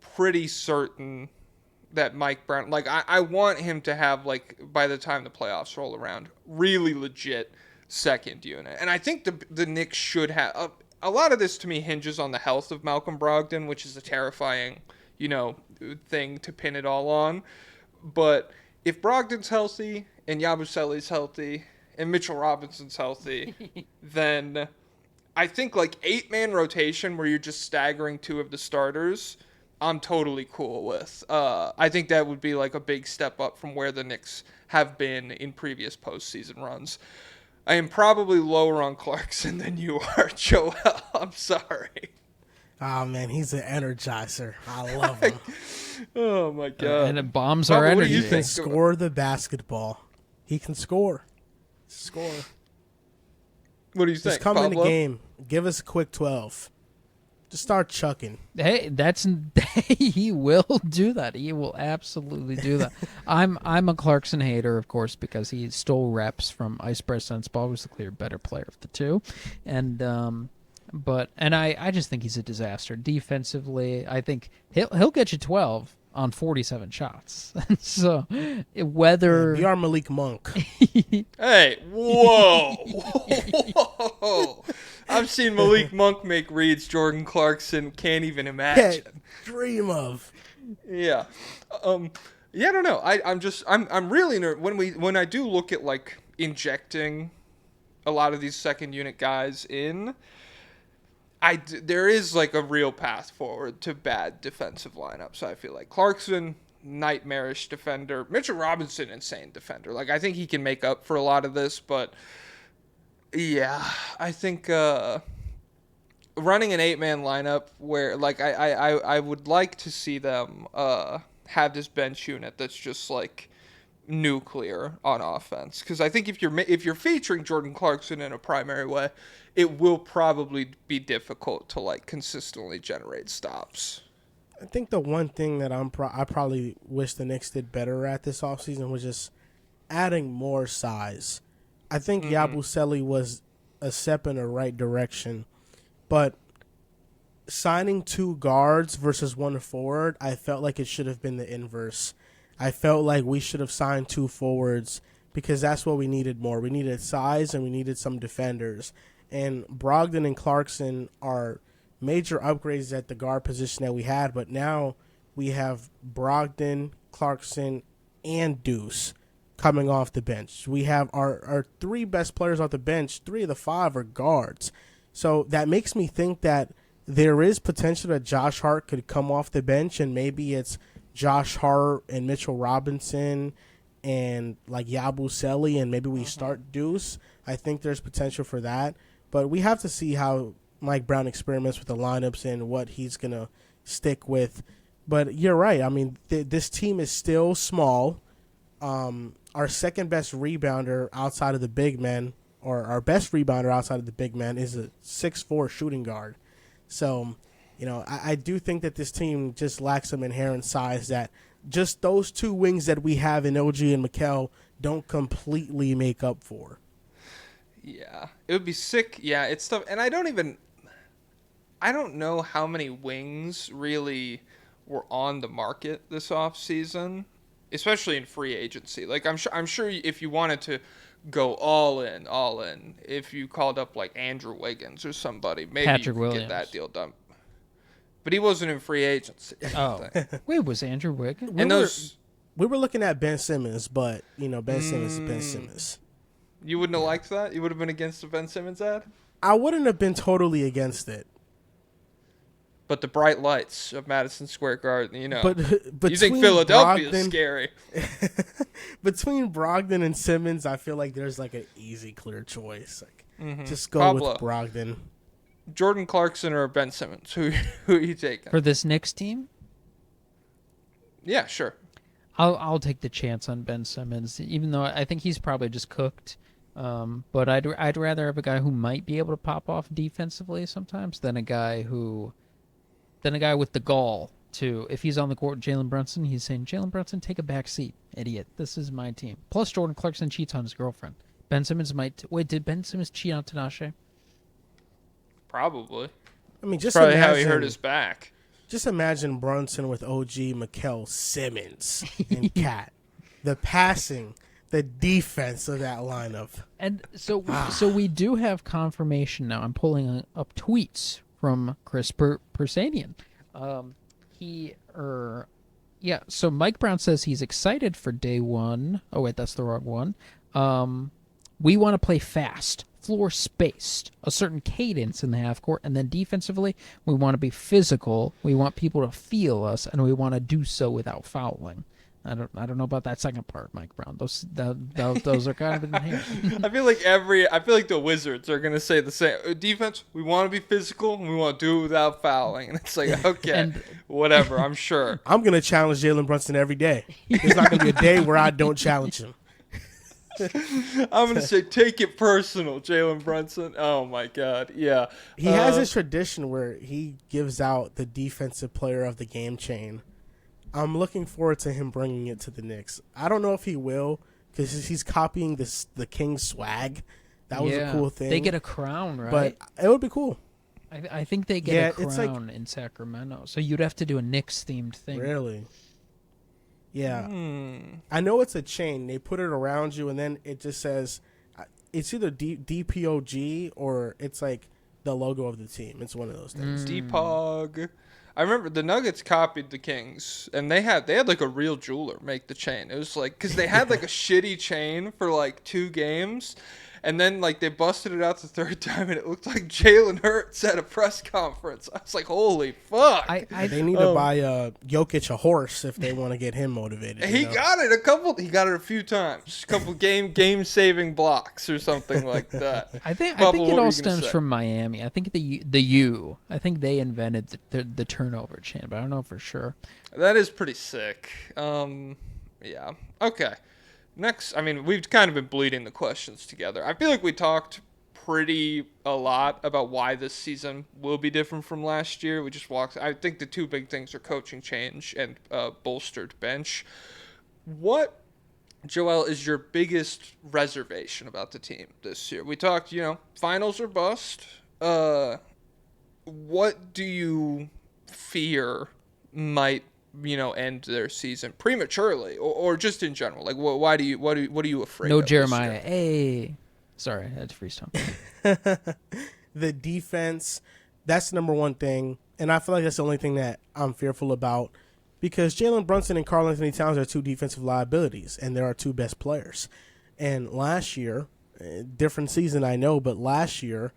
pretty certain that Mike Brown, like, I want him to have, like, by the time the playoffs roll around, really legit second unit. And I think the Knicks should have, a lot of this to me hinges on the health of Malcolm Brogdon, which is a terrifying, thing to pin it all on. But if Brogdon's healthy and Yabusele's healthy and Mitchell Robinson's healthy, then I think like 8-man rotation where you're just staggering 2 of the starters, I'm totally cool with. I think that would be like a big step up from where the Knicks have been in previous postseason runs. I am probably lower on Clarkson than you are, Joel. I'm sorry. Oh, man, he's an energizer. I love him. Oh, my God. And it bombs Pablo, our what do energy. you He can think? score the basketball. He can score. Score. What do you think, Just come in the Pablo? game. Give us a quick 12. Just start chucking. Hey, he will do that. He will absolutely do that. I'm a Clarkson hater, of course, because he stole reps from Ice Press Senspal, who's the clear better player of the two, and I just think he's a disaster defensively. I think he'll get you 12 on 47 shots. So whether Be our Malik Monk. Hey, whoa. Whoa. I've seen Malik Monk make reads Jordan Clarkson can't even imagine. Dream of. Yeah. Yeah, I don't know. I'm really when I do look at like injecting a lot of these second unit guys in, there is like a real path forward to bad defensive lineups. I feel like Clarkson, nightmarish defender. Mitchell Robinson, insane defender. Like, I think he can make up for a lot of this, but yeah, I think running an 8-man lineup where like I would like to see them have this bench unit that's just like nuclear on offense, because I think if you're featuring Jordan Clarkson in a primary way, it will probably be difficult to like consistently generate stops. I think the one thing that I probably wish the Knicks did better at this offseason was just adding more size. I think Yabusele was a step in the right direction, but signing 2 guards versus 1 forward, I felt like it should have been the inverse. I felt like we should have signed 2 forwards because that's what we needed more. We needed size and we needed some defenders. And Brogdon and Clarkson are major upgrades at the guard position that we had, but now we have Brogdon, Clarkson, and Deuce coming off the bench. We have our 3 best players off the bench. 3 of the 5 are guards. So that makes me think that there is potential that Josh Hart could come off the bench, and maybe it's Josh Hart and Mitchell Robinson and like Yabusele, and maybe we start Deuce. I think there's potential for that. But we have to see how Mike Brown experiments with the lineups and what he's going to stick with. But you're right. I mean, this team is still small. Our second best rebounder outside of the big men, or our best rebounder outside of the big men, is a 6'4" shooting guard. So, I do think that this team just lacks some inherent size that just those 2 wings that we have in OG and Mikal don't completely make up for. Yeah, it would be sick. Yeah, it's tough. And I don't know how many wings really were on the market this offseason, especially in free agency. Like, I'm sure if you wanted to go all in, if you called up like Andrew Wiggins or somebody, maybe Patrick you could Williams. get that deal done. But he wasn't in free agency. Oh, wait, was Andrew Wiggins? We were looking at Ben Simmons, but Ben Simmons is Ben Simmons. You wouldn't have liked that? You would have been against the Ben Simmons ad? I wouldn't have been totally against it. But the bright lights of Madison Square Garden, But you think Philadelphia is scary. Between Brogdon and Simmons, I feel like there's like an easy, clear choice. Like, just go Pablo. with Brogdon. Jordan Clarkson or Ben Simmons? Who are you taking? For this Knicks team? Yeah, sure. I'll take the chance on Ben Simmons, even though I think he's probably just cooked. But I'd rather have a guy who might be able to pop off defensively sometimes than a guy with the gall to, if he's on the court with Jalen Brunson, he's saying, Jalen Brunson, take a back seat, idiot. This is my team. Plus, Jordan Clarkson cheats on his girlfriend. Ben Simmons might. Wait, did Ben Simmons cheat on Tinashe? Probably. I mean, just Probably imagine, how he hurt his back. Just imagine Brunson with OG, Mikal, Simmons, and Cat. The passing, the defense of that lineup. And so we do have confirmation now. I'm pulling up tweets from Chris Persanian. So Mike Brown says he's excited for day one. Oh, wait, that's the wrong one. We want to play fast, floor spaced, a certain cadence in the half court, and then defensively, we want to be physical. We want people to feel us, and we want to do so without fouling. I don't know about that second part, Mike Brown. Those are kind of in the hand. I feel like the Wizards are gonna say the same. Defense, we want to be physical and we want to do it without fouling. And it's like, okay, whatever. I'm sure. I'm gonna challenge Jalen Brunson every day. There's not gonna be a day where I don't challenge him. I'm gonna say, take it personal, Jalen Brunson. Oh my God, yeah. He has this tradition where he gives out the defensive player of the game chain. I'm looking forward to him bringing it to the Knicks. I don't know if he will, because he's copying the Kings swag. That was a cool thing. They get a crown, right? But it would be cool. I think they get a crown in Sacramento. So you'd have to do a Knicks-themed thing. Really? Yeah. I know it's a chain. They put it around you, and then it just says, it's either DPOG or it's like the logo of the team. It's one of those things. DPOG. I remember the Nuggets copied the Kings, and they had like a real jeweler make the chain. It was like, because they had like a shitty chain for like 2 games, and then like they busted it out the third time, and it looked like Jalen Hurts at a press conference. I was like, holy fuck! They need to buy Jokic a horse if they want to get him motivated. He got it a few times, a couple game saving blocks or something like that. I think it all stems from Miami. I think I think they invented the turnover chain, but I don't know for sure. That is pretty sick. Yeah. Okay. Next, I mean, we've kind of been bleeding the questions together. I feel like we talked a lot about why this season will be different from last year. We just walked. I think the 2 big things are coaching change and bolstered bench. What, Joel, is your biggest reservation about the team this year? We talked, finals or bust. What do you fear might end their season prematurely, or just in general? Like, what are you afraid of? No Jeremiah. Hey, sorry, I had to freestyle. The defense, that's the number one thing, and I feel like that's the only thing that I'm fearful about, because Jalen Brunson and Karl Anthony Towns are 2 defensive liabilities, and they're our 2 best players. And last year, different season I know, but last year,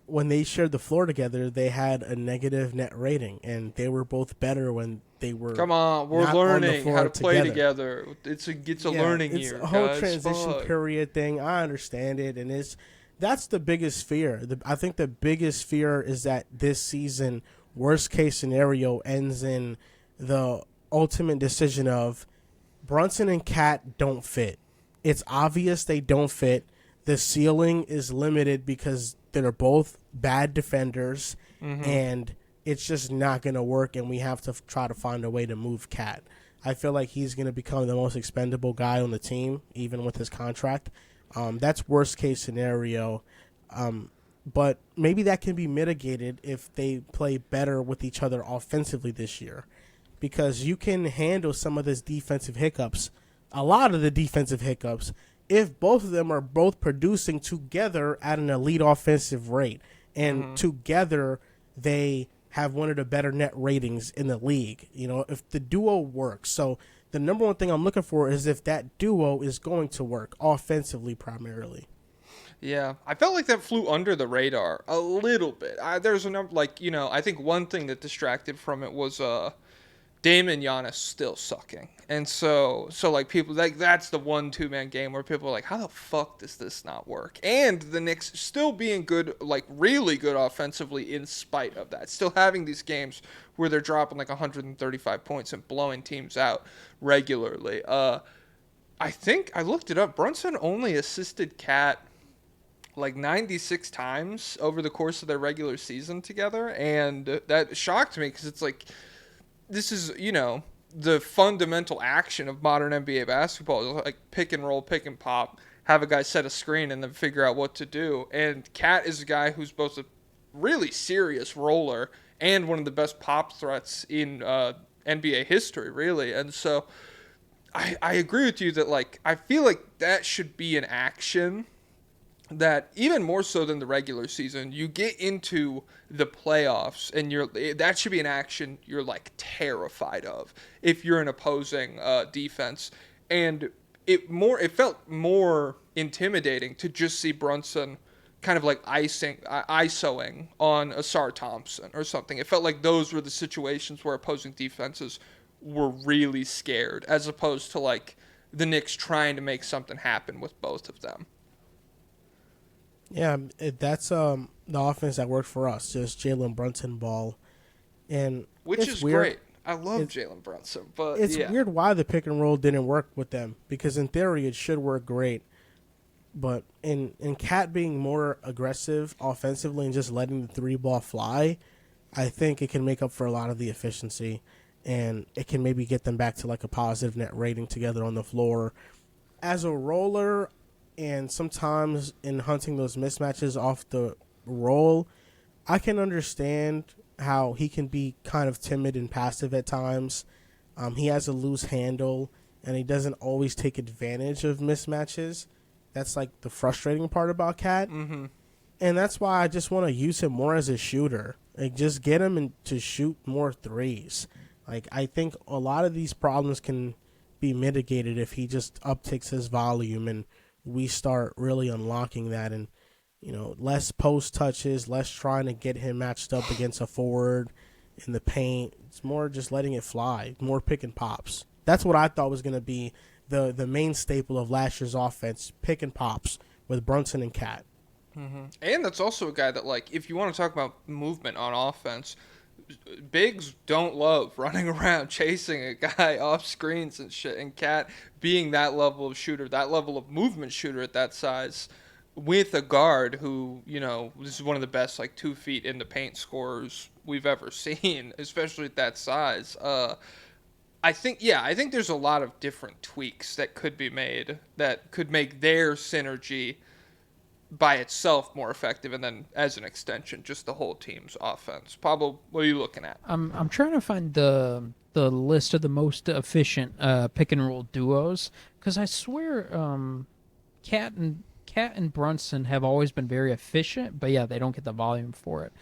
when they shared the floor together, they had a negative net rating, and they were both better when they were. Come on, we're learning how to play together. It's a learning year. It's a whole transition period thing. I understand it, and that's the biggest fear. I think the biggest fear is that this season, worst case scenario, ends in the ultimate decision of Brunson and Cat don't fit. It's obvious they don't fit. The ceiling is limited because they're both bad defenders, and it's just not going to work, and we have to try to find a way to move Cat. I feel like he's going to become the most expendable guy on the team, even with his contract. That's worst case scenario, but maybe that can be mitigated if they play better with each other offensively this year, because you can handle some of this defensive hiccups, a lot of the defensive hiccups, if both of them are both producing together at an elite offensive rate, and together they have one of the better net ratings in the league, if the duo works. So the number one thing I'm looking for is if that duo is going to work offensively primarily. Yeah, I felt like that flew under the radar a little bit. There's a number, I think one thing that distracted from it was Dame and Giannis still sucking. And so like people like that's the 1-2 man game where people are like, how the fuck does this not work? And the Knicks still being good, like really good offensively in spite of that. Still having these games where they're dropping like 135 points and blowing teams out regularly. I think I looked it up. Brunson only assisted Cat like 96 times over the course of their regular season together, and that shocked me because it's like this is, the fundamental action of modern NBA basketball is like pick and roll, pick and pop, have a guy set a screen and then figure out what to do. And Cat is a guy who's both a really serious roller and one of the best pop threats in NBA history, really. And so I agree with you that, like, I feel like that should be an action that even more so than the regular season, you get into the playoffs and that should be an action you're like terrified of if you're an opposing defense. And it felt more intimidating to just see Brunson kind of like isoing on Asar Thompson or something. It felt like those were the situations where opposing defenses were really scared, as opposed to like the Knicks trying to make something happen with both of them. Yeah, that's the offense that worked for us, just Jalen Brunson ball. And which is weird. Great. I love Jalen Brunson, but it's weird why the pick and roll didn't work with them, because in theory it should work great. But in Cat being more aggressive offensively and just letting the three ball fly, I think it can make up for a lot of the efficiency, and it can maybe get them back to like a positive net rating together on the floor. As a roller, and sometimes in hunting those mismatches off the roll, I can understand how he can be kind of timid and passive at times. He has a loose handle, and he doesn't always take advantage of mismatches. That's like the frustrating part about Cat. Mm-hmm. And that's why I just want to use him more as a shooter. Like, just get him to shoot more threes. Like, I think a lot of these problems can be mitigated if he just upticks his volume and we start really unlocking that, and less post touches, less trying to get him matched up against a forward in the paint. It's more just letting it fly, more pick and pops. That's what I thought was going to be the main staple of last year's offense, pick and pops with Brunson and Cat. Mm-hmm. And that's also a guy that, like, if you want to talk about movement on offense, bigs don't love running around chasing a guy off screens and shit. And Cat being that level of shooter, that level of movement shooter at that size, with a guard who, this is one of the best, like, 2 feet in the paint scorers we've ever seen, especially at that size. I think there's a lot of different tweaks that could be made that could make their synergy by itself more effective, and then as an extension, just the whole team's offense. Pablo, what are you looking at? I'm trying to find the list of the most efficient pick and roll duos, because I swear Cat and Brunson have always been very efficient, but yeah, they don't get the volume for it.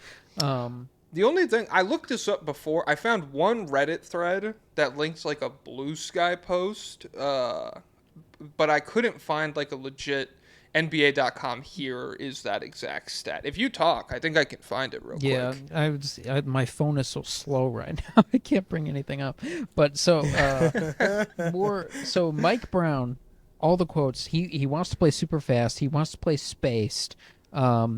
The only thing, I looked this up before, I found one Reddit thread that links like a Blue Sky post, but I couldn't find like a legit NBA.com here is that exact stat. If you talk, I think I can find it real quick. Yeah, my phone is so slow right now. I can't bring anything up. But so Mike Brown, all the quotes, he wants to play super fast. He wants to play spaced.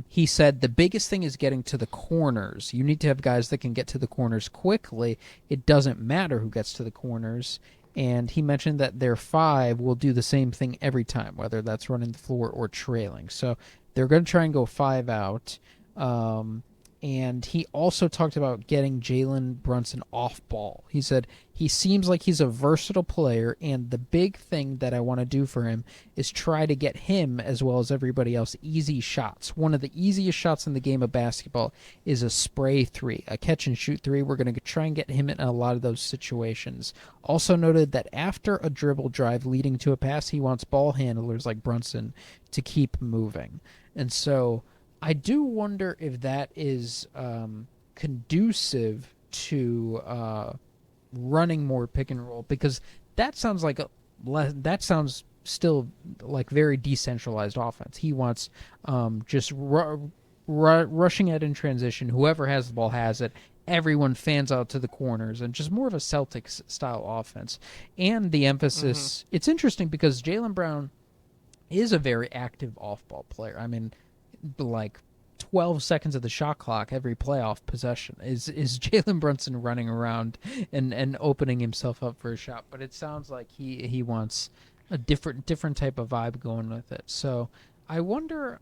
He said the biggest thing is getting to the corners. You need to have guys that can get to the corners quickly. It doesn't matter who gets to the corners. And he mentioned that their 5 will do the same thing every time, whether that's running the floor or trailing. So they're going to try and go 5 out. And he also talked about getting Jalen Brunson off ball. He said he seems like he's a versatile player, and the big thing that I want to do for him is try to get him, as well as everybody else, easy shots. One of the easiest shots in the game of basketball is a spray 3, a catch-and-shoot 3. We're going to try and get him in a lot of those situations. Also noted that after a dribble drive leading to a pass, he wants ball handlers like Brunson to keep moving. And so I do wonder if that is conducive to running more pick and roll, because that sounds still like very decentralized offense. He wants just rushing it in transition. Whoever has the ball has it. everyone fans out to the corners and just more of a Celtics style offense. And the emphasis, it's interesting because Jaylen Brown is a very active off-ball player. I mean, like 12 seconds of the shot clock every playoff possession is Jalen Brunson running around and opening himself up for a shot. But it sounds like he wants a different type of vibe going with it. So I wonder.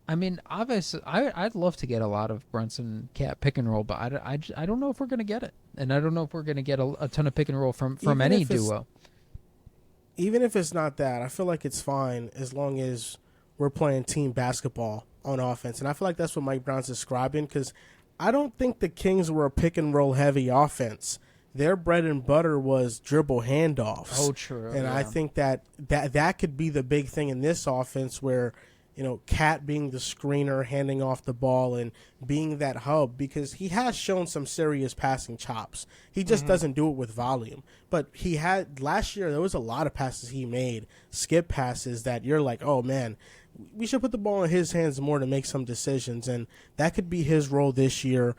I mean, obviously, I'd love to get a lot of Brunson Cat pick and roll, but I don't know if we're going to get it. And I don't know if we're going to get a ton of pick and roll from any duo. Even if it's not that, I feel like it's fine as long as we're playing team basketball on offense. And I feel like that's what Mike Brown's describing, because I don't think the Kings were a pick and roll heavy offense. Their bread and butter was dribble handoffs. Oh, true. And yeah. I think that could be the big thing in this offense where, you know, Cat being the screener, handing off the ball, and being that hub, because he has shown some serious passing chops. He just doesn't do it with volume. But he had, last year, there was a lot of passes he made, skip passes that you're like, oh, man, we should put the ball in his hands more to make some decisions. And that could be his role this year.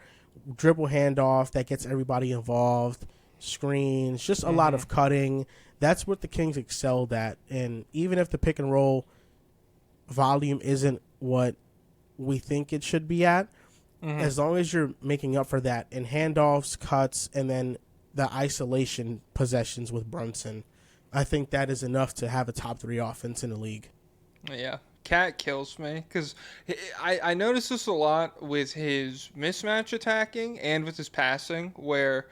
Dribble handoff that gets everybody involved, screens, just a lot of cutting. That's what the Kings excelled at. And even if the pick and roll volume isn't what we think it should be at, as long as you're making up for that in handoffs, cuts, and then the isolation possessions with Brunson, I think that is enough to have a top 3 offense in the league. Yeah. Cat kills me because I notice this a lot with his mismatch attacking and with his passing, where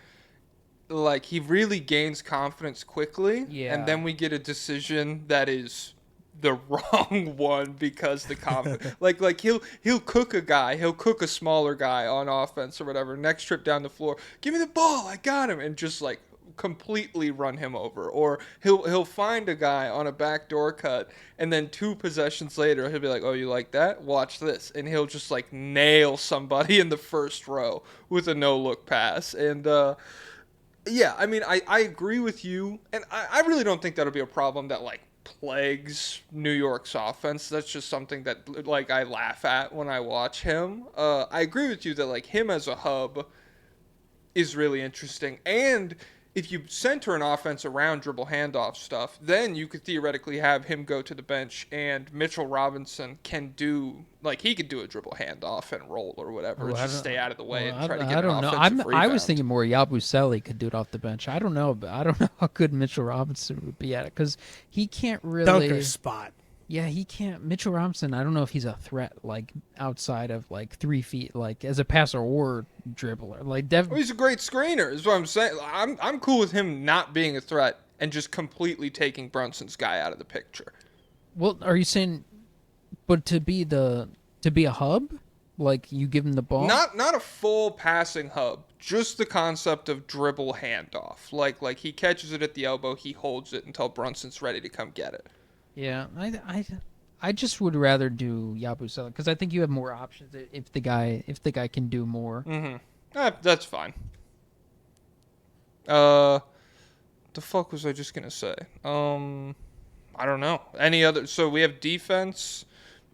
like he really gains confidence quickly, and then we get a decision that is the wrong one because the confidence like he'll cook a guy, he'll cook a smaller guy on offense or whatever. Next trip down the floor, give me the ball, I got him, and just like completely run him over. Or he'll find a guy on a backdoor cut, and then 2 possessions later he'll be like, oh, you like that? Watch this. And he'll just like nail somebody in the first row with a no-look pass. And yeah, I mean, I agree with you, and I really don't think that'll be a problem that like plagues New York's offense. That's just something that like I laugh at when I watch him. I agree with you that like him as a hub is really interesting, and if you center an offense around dribble handoff stuff, then you could theoretically have him go to the bench, and Mitchell Robinson can do, like, he could do a dribble handoff and roll or whatever, just stay out of the way and try to get an offensive rebound. I was thinking more Yabusele could do it off the bench. I don't know, but I don't know how good Mitchell Robinson would be at it, because he can't really dunker spot. Yeah, he can't. Mitchell Robinson, I don't know if he's a threat, like, outside of, like, 3 feet, like, as a passer or dribbler. Like, he's a great screener, is what I'm saying. I'm cool with him not being a threat and just completely taking Brunson's guy out of the picture. Well, are you saying, but to be a hub? Like, you give him the ball? Not a full passing hub, just the concept of dribble handoff. Like he catches it at the elbow, he holds it until Brunson's ready to come get it. Yeah, I just would rather do Yabusele because I think you have more options if the guy can do more. That's fine. The fuck was I just gonna say? I don't know. Any other? So we have defense.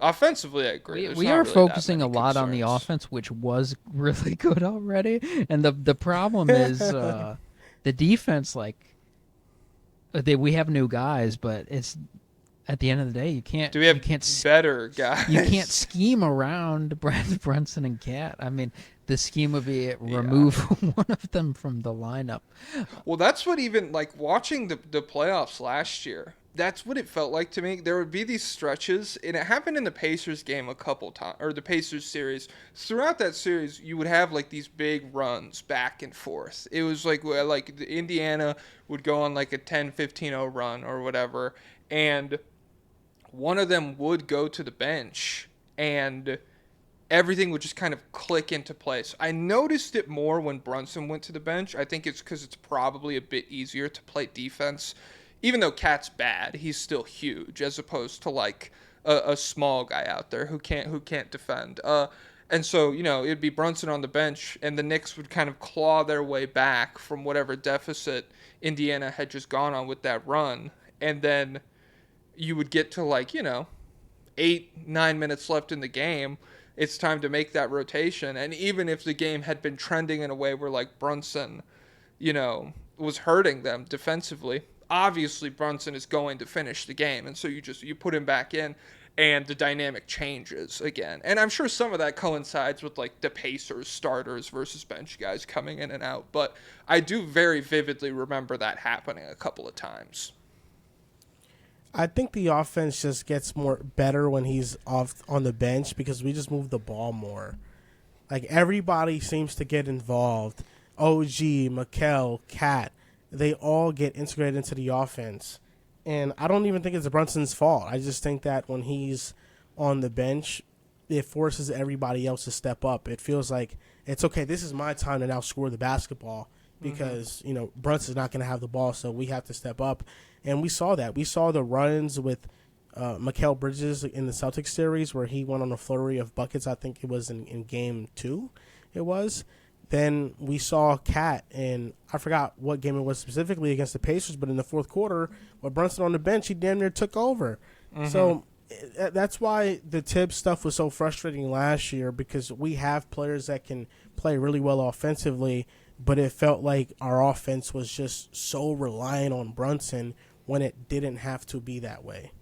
Offensively, I agree. We are really focusing a lot on the offense, which was really good already, and the problem is the defense. Like we have new guys, but it's. At the end of the day, you can't. Better guys? You can't scheme around Brunson and Cat. I mean, the scheme would be remove one of them from the lineup. Well, that's what even like watching the playoffs last year. That's what it felt like to me. There would be these stretches, and it happened in the Pacers game a couple times, or the Pacers series. Throughout that series, you would have like these big runs back and forth. It was like the Indiana would go on like a 10-15-0 run or whatever, and one of them would go to the bench, and everything would just kind of click into place. I noticed it more when Brunson went to the bench. I think it's because it's probably a bit easier to play defense. Even though Cat's bad, he's still huge, as opposed to like a small guy out there who can't defend. And so, it'd be Brunson on the bench, and the Knicks would kind of claw their way back from whatever deficit Indiana had just gone on with that run, and then you would get to 8-9 minutes left in the game. it's time to make that rotation. And even if the game had been trending in a way where like Brunson, was hurting them defensively, obviously Brunson is going to finish the game. And so you put him back in and the dynamic changes again. And I'm sure some of that coincides with like the Pacers starters versus bench guys coming in and out. But I do very vividly remember that happening a couple of times. I think the offense just gets more better when he's off on the bench because we just move the ball more. Like everybody seems to get involved. OG, Mikel, Cat, they all get integrated into the offense. And I don't even think it's Brunson's fault. I just think that when he's on the bench, it forces everybody else to step up. It feels like it's okay, this is my time to now score the basketball because, Brunson's not going to have the ball, so we have to step up. And we saw that. We saw the runs with Mikal Bridges in the Celtics series where he went on a flurry of buckets. I think it was in game 2 it was. Then we saw Cat, and I forgot what game it was specifically against the Pacers, but in the fourth quarter, with Brunson on the bench, he damn near took over. So that's why the Tibbs stuff was so frustrating last year, because we have players that can play really well offensively, but it felt like our offense was just so reliant on Brunson when it didn't have to be that way.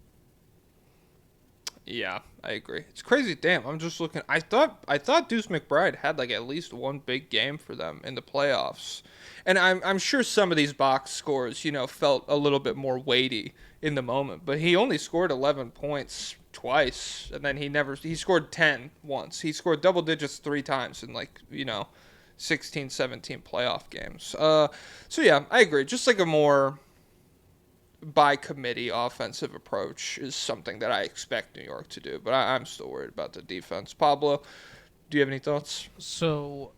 Yeah, I agree. It's crazy. Damn, I'm just looking. I thought Deuce McBride had like at least one big game for them in the playoffs, and I'm sure some of these box scores, felt a little bit more weighty in the moment. But he only scored 11 points twice, and then he scored 10 once. He scored double digits 3 times in 16, 17 playoff games. So yeah, I agree. Just like a more by committee offensive approach is something that I expect New York to do, but I'm still worried about the defense. Pablo, do you have any thoughts? So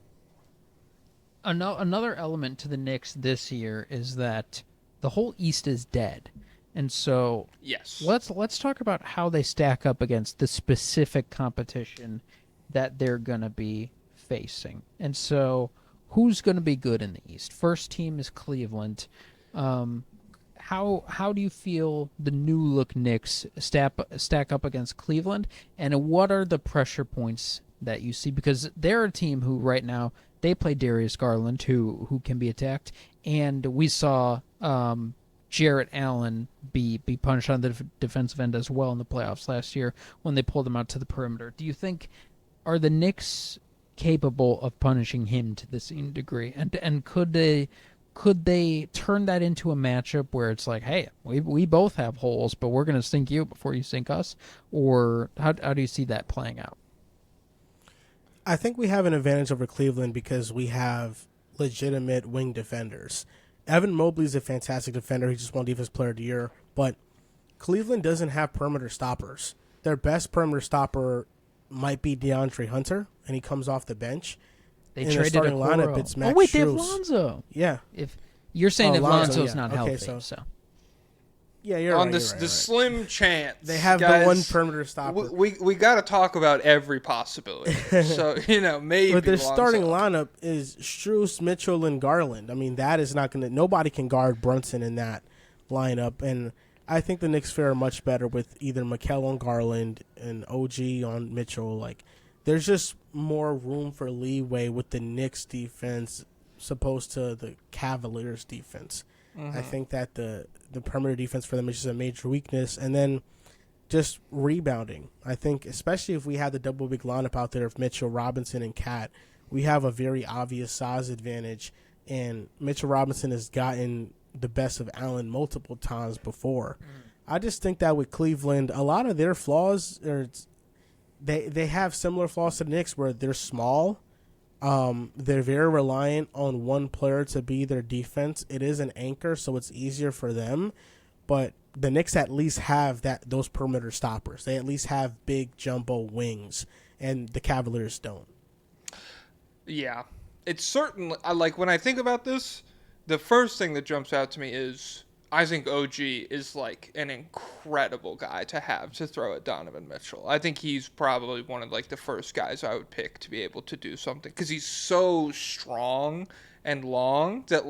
another element to the Knicks this year is that the whole East is dead. And so yes, let's talk about how they stack up against the specific competition that they're going to be facing. And so who's going to be good in the East? First team is Cleveland. How do you feel the new look Knicks stack up against Cleveland, and what are the pressure points that you see? Because they're a team who right now they play Darius Garland, who can be attacked, and we saw Jarrett Allen be punished on the defensive end as well in the playoffs last year when they pulled him out to the perimeter. Do you think are the Knicks capable of punishing him to the same degree, and could they turn that into a matchup where it's like, hey, we both have holes, but we're going to sink you before you sink us? Or how do you see that playing out? I think we have an advantage over Cleveland because we have legitimate wing defenders. Evan Mobley's a fantastic defender. He just won Defensive Player of the Year. But Cleveland doesn't have perimeter stoppers. Their best perimeter stopper might be DeAndre Hunter, and he comes off the bench. They in traded the starting Okoro. lineup, it's Max They have Strus. Lonzo. Yeah. If you're saying if Lonzo's yeah. not Okay, healthy, so. Yeah, you're on right. this you're right, the right. slim chance They have guys, the one perimeter stopper. We got to talk about every possibility. So maybe. But their Lonzo. starting lineup is Strus, Mitchell, and Garland. I mean, that is not going to. Nobody can guard Brunson in that lineup, and I think the Knicks fare much better with either Mikel on Garland and OG on Mitchell. Like, there's just more room for leeway with the Knicks defense, opposed to the Cavaliers defense. I think that the perimeter defense for them is just a major weakness, and then just rebounding. I think especially if we have the double big lineup out there of Mitchell, Robinson, and Cat, we have a very obvious size advantage, and Mitchell Robinson has gotten the best of Allen multiple times before. I just think that with Cleveland, a lot of their flaws are they have similar flaws to the Knicks where they're small. They're very reliant on one player to be their defense. It is an anchor, so it's easier for them. But the Knicks at least have those perimeter stoppers. They at least have big jumbo wings, and the Cavaliers don't. Yeah, it's certainly. When I think about this, the first thing that jumps out to me is I think OG is like an incredible guy to have to throw at Donovan Mitchell. I think he's probably one of the first guys I would pick to be able to do something because he's so strong and long that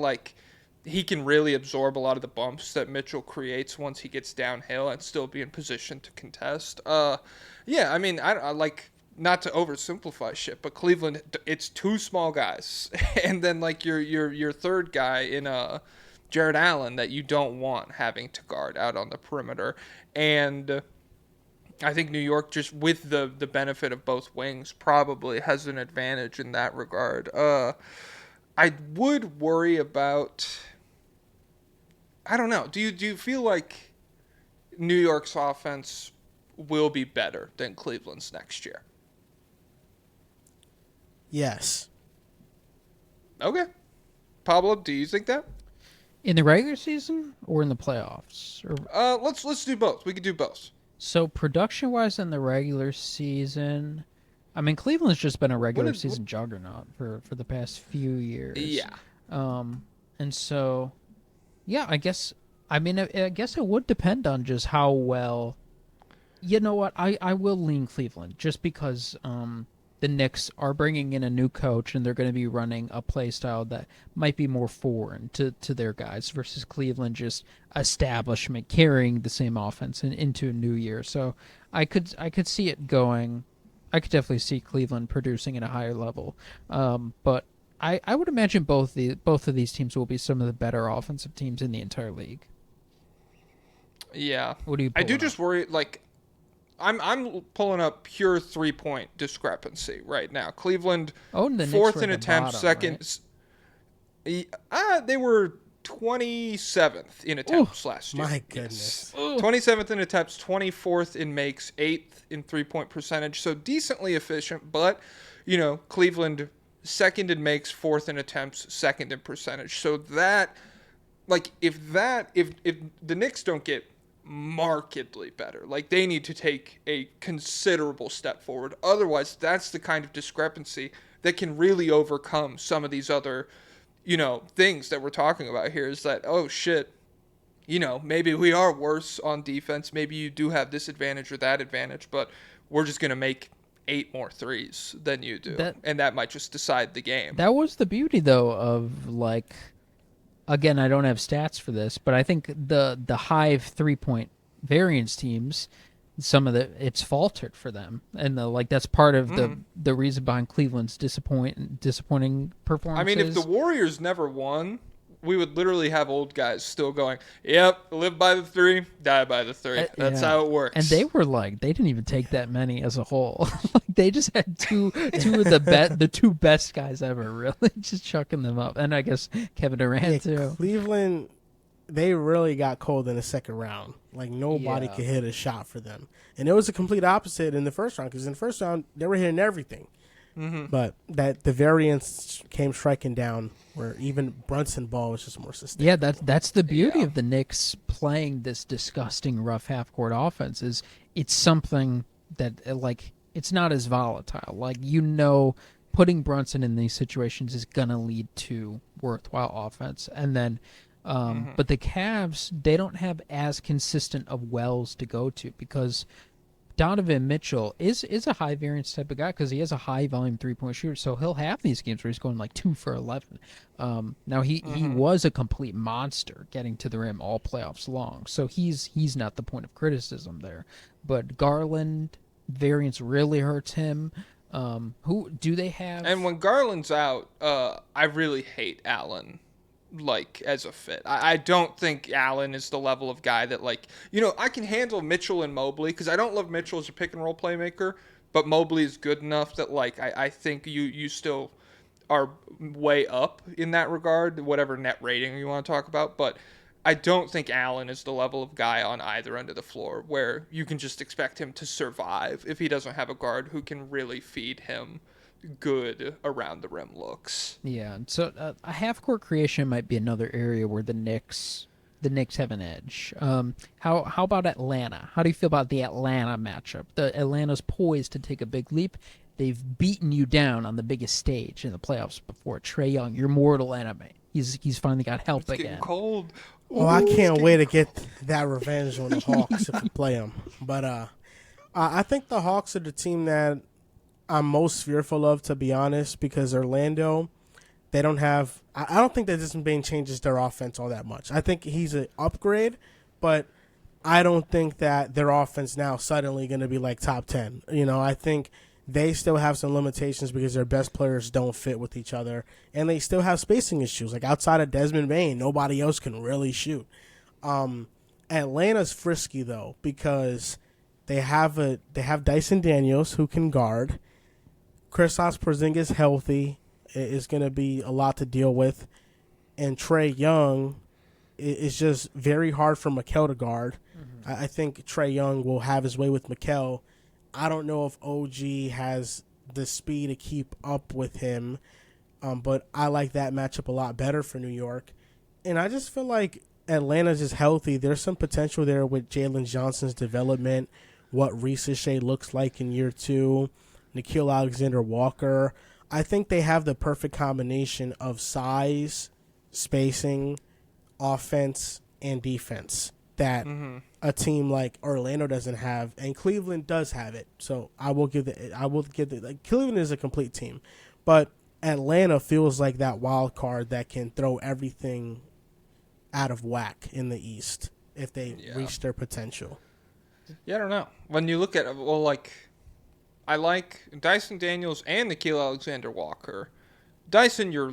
he can really absorb a lot of the bumps that Mitchell creates once he gets downhill and still be in position to contest. Yeah, I mean, I like not to oversimplify shit, but Cleveland, it's two small guys, and then like your third guy in Jared Allen that you don't want having to guard out on the perimeter, and I think New York, just with the benefit of both wings, probably has an advantage in that regard. I would worry about. I don't know. Do you feel like New York's offense will be better than Cleveland's next year? Yes. Okay. Pablo, do you think that? In the regular season or in the playoffs? Or... Let's do both. We could do both. So production-wise in the regular season, I mean, Cleveland's just been a regular season juggernaut for the past few years. Yeah. And so, yeah, I guess it would depend on just how well. You know what? I will lean Cleveland just because the Knicks are bringing in a new coach and they're going to be running a play style that might be more foreign to their guys versus Cleveland just establishment carrying the same offense into a new year. So I could see it going. I could definitely see Cleveland producing at a higher level. But I would imagine both of these teams will be some of the better offensive teams in the entire league. Yeah. What do you? I do just worry like. I'm pulling up pure 3-point discrepancy right now. Cleveland, the fourth in attempts, bottom, second. Right? They were 27th in attempts last year. My goodness. Yes. 27th in attempts, 24th in makes, 8th in 3-point percentage. So decently efficient, but Cleveland second in makes, 4th in attempts, 2nd in percentage. So that, like, if the Knicks don't get markedly better, like they need to take a considerable step forward, otherwise that's the kind of discrepancy that can really overcome some of these other things that we're talking about here. Is that, oh shit, maybe we are worse on defense, maybe you do have this advantage or that advantage, but we're just gonna make 8 more threes than you do, and that might just decide the game. That was the beauty though of, like, again, I don't have stats for this, but I think the high 3-point variance teams, it's faltered for them, and that's part of the reason behind Cleveland's disappointing performances. I mean, if the Warriors never won, we would literally have old guys still going, "Yep, live by the 3, die by the 3." That's how it works. And they were like, they didn't even take that many as a whole. Like, they just had two of the two best guys ever, really, just chucking them up. And I guess Kevin Durant too. Cleveland, they really got cold in the second round. Like nobody could hit a shot for them, and it was a complete opposite in the first round, because in the first round they were hitting everything. Mm-hmm. But that the variance came striking down, where even Brunson ball was just more sustainable. Yeah, that's the beauty of the Knicks playing this disgusting rough half court offense. Is it's something that, like, it's not as volatile. Like, putting Brunson in these situations is gonna lead to worthwhile offense, and then. But the Cavs, they don't have as consistent of wells to go to, because Donovan Mitchell is a high variance type of guy, because he has a high volume 3-point shooter, so he'll have these games where he's going like 2 for 11. Now he was a complete monster getting to the rim all playoffs long, so he's not the point of criticism there. But Garland variance really hurts him. Who do they have? And when Garland's out, I really hate Allen. Like, as a fit, I don't think Allen is the level of guy that, like, I can handle Mitchell and Mobley, because I don't love Mitchell as a pick and roll playmaker, but Mobley is good enough that, like, I think you still are way up in that regard, whatever net rating you want to talk about. But I don't think Allen is the level of guy on either end of the floor where you can just expect him to survive if he doesn't have a guard who can really feed him good around the rim looks. Yeah, so a half court creation might be another area where the Knicks have an edge. How about Atlanta? How do you feel about the Atlanta matchup? Atlanta's poised to take a big leap. They've beaten you down on the biggest stage in the playoffs before. Trae Young, your mortal enemy. He's finally got help again. Getting cold. Well, I can't wait to get that revenge on the Hawks if we play them. But I think the Hawks are the team that I'm most fearful of, to be honest, because Orlando, they don't have. I don't think that Desmond Bane changes their offense all that much. I think he's an upgrade, but I don't think that their offense now suddenly going to be like top 10. I think they still have some limitations because their best players don't fit with each other, and they still have spacing issues. Like outside of Desmond Bane, nobody else can really shoot. Atlanta's frisky though because they have Dyson Daniels who can guard. Kristaps Porzingis healthy is going to be a lot to deal with, and Trae Young is just very hard for Mikal to guard. I think Trae Young will have his way with Mikal. I don't know if OG has the speed to keep up with him, but I like that matchup a lot better for New York. And I just feel like Atlanta's just healthy. There's some potential there with Jalen Johnson's development, what Reese Shea looks like in year 2, Nickeil Alexander-Walker. I think they have the perfect combination of size, spacing, offense, and defense that a team like Orlando doesn't have, and Cleveland does have it. So I will give Cleveland is a complete team, but Atlanta feels like that wild card that can throw everything out of whack in the East if they reach their potential. Yeah, I don't know. When you look at I like Dyson Daniels and Nickeil Alexander-Walker. Dyson, you're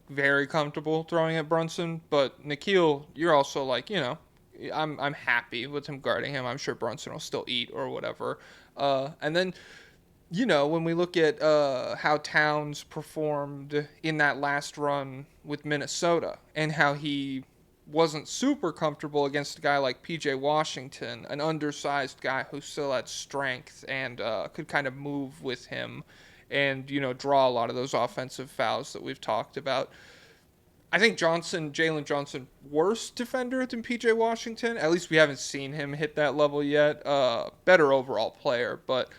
very comfortable throwing at Brunson, but Nickeil, you're also I'm happy with him guarding him. I'm sure Brunson will still eat or whatever. And then, when we look at how Towns performed in that last run with Minnesota and how he wasn't super comfortable against a guy like P.J. Washington, an undersized guy who still had strength and could kind of move with him and, draw a lot of those offensive fouls that we've talked about. I think Jalen Johnson, worse defender than P.J. Washington. At least we haven't seen him hit that level yet. Better overall player. But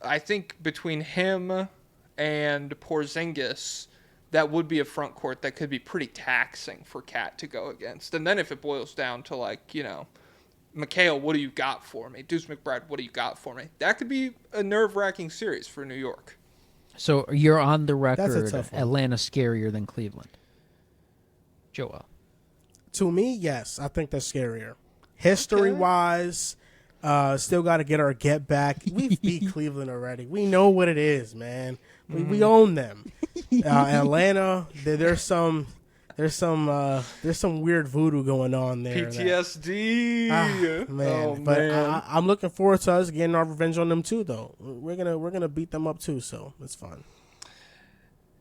I think between him and Porzingis, that would be a front court that could be pretty taxing for Cat to go against. And then if it boils down to, Mikal, what do you got for me? Deuce McBride, what do you got for me? That could be a nerve-wracking series for New York. So you're on the That's a record, tough one. Atlanta scarier than Cleveland. Joel. To me, yes, I think that's scarier. History-wise, still got to get our get back. We've beat Cleveland already. We know what it is, man. We own them. Atlanta, there's some weird voodoo going on there. PTSD. Man. Oh, but man. I'm looking forward to us getting our revenge on them too, though. We're gonna beat them up too, so it's fun.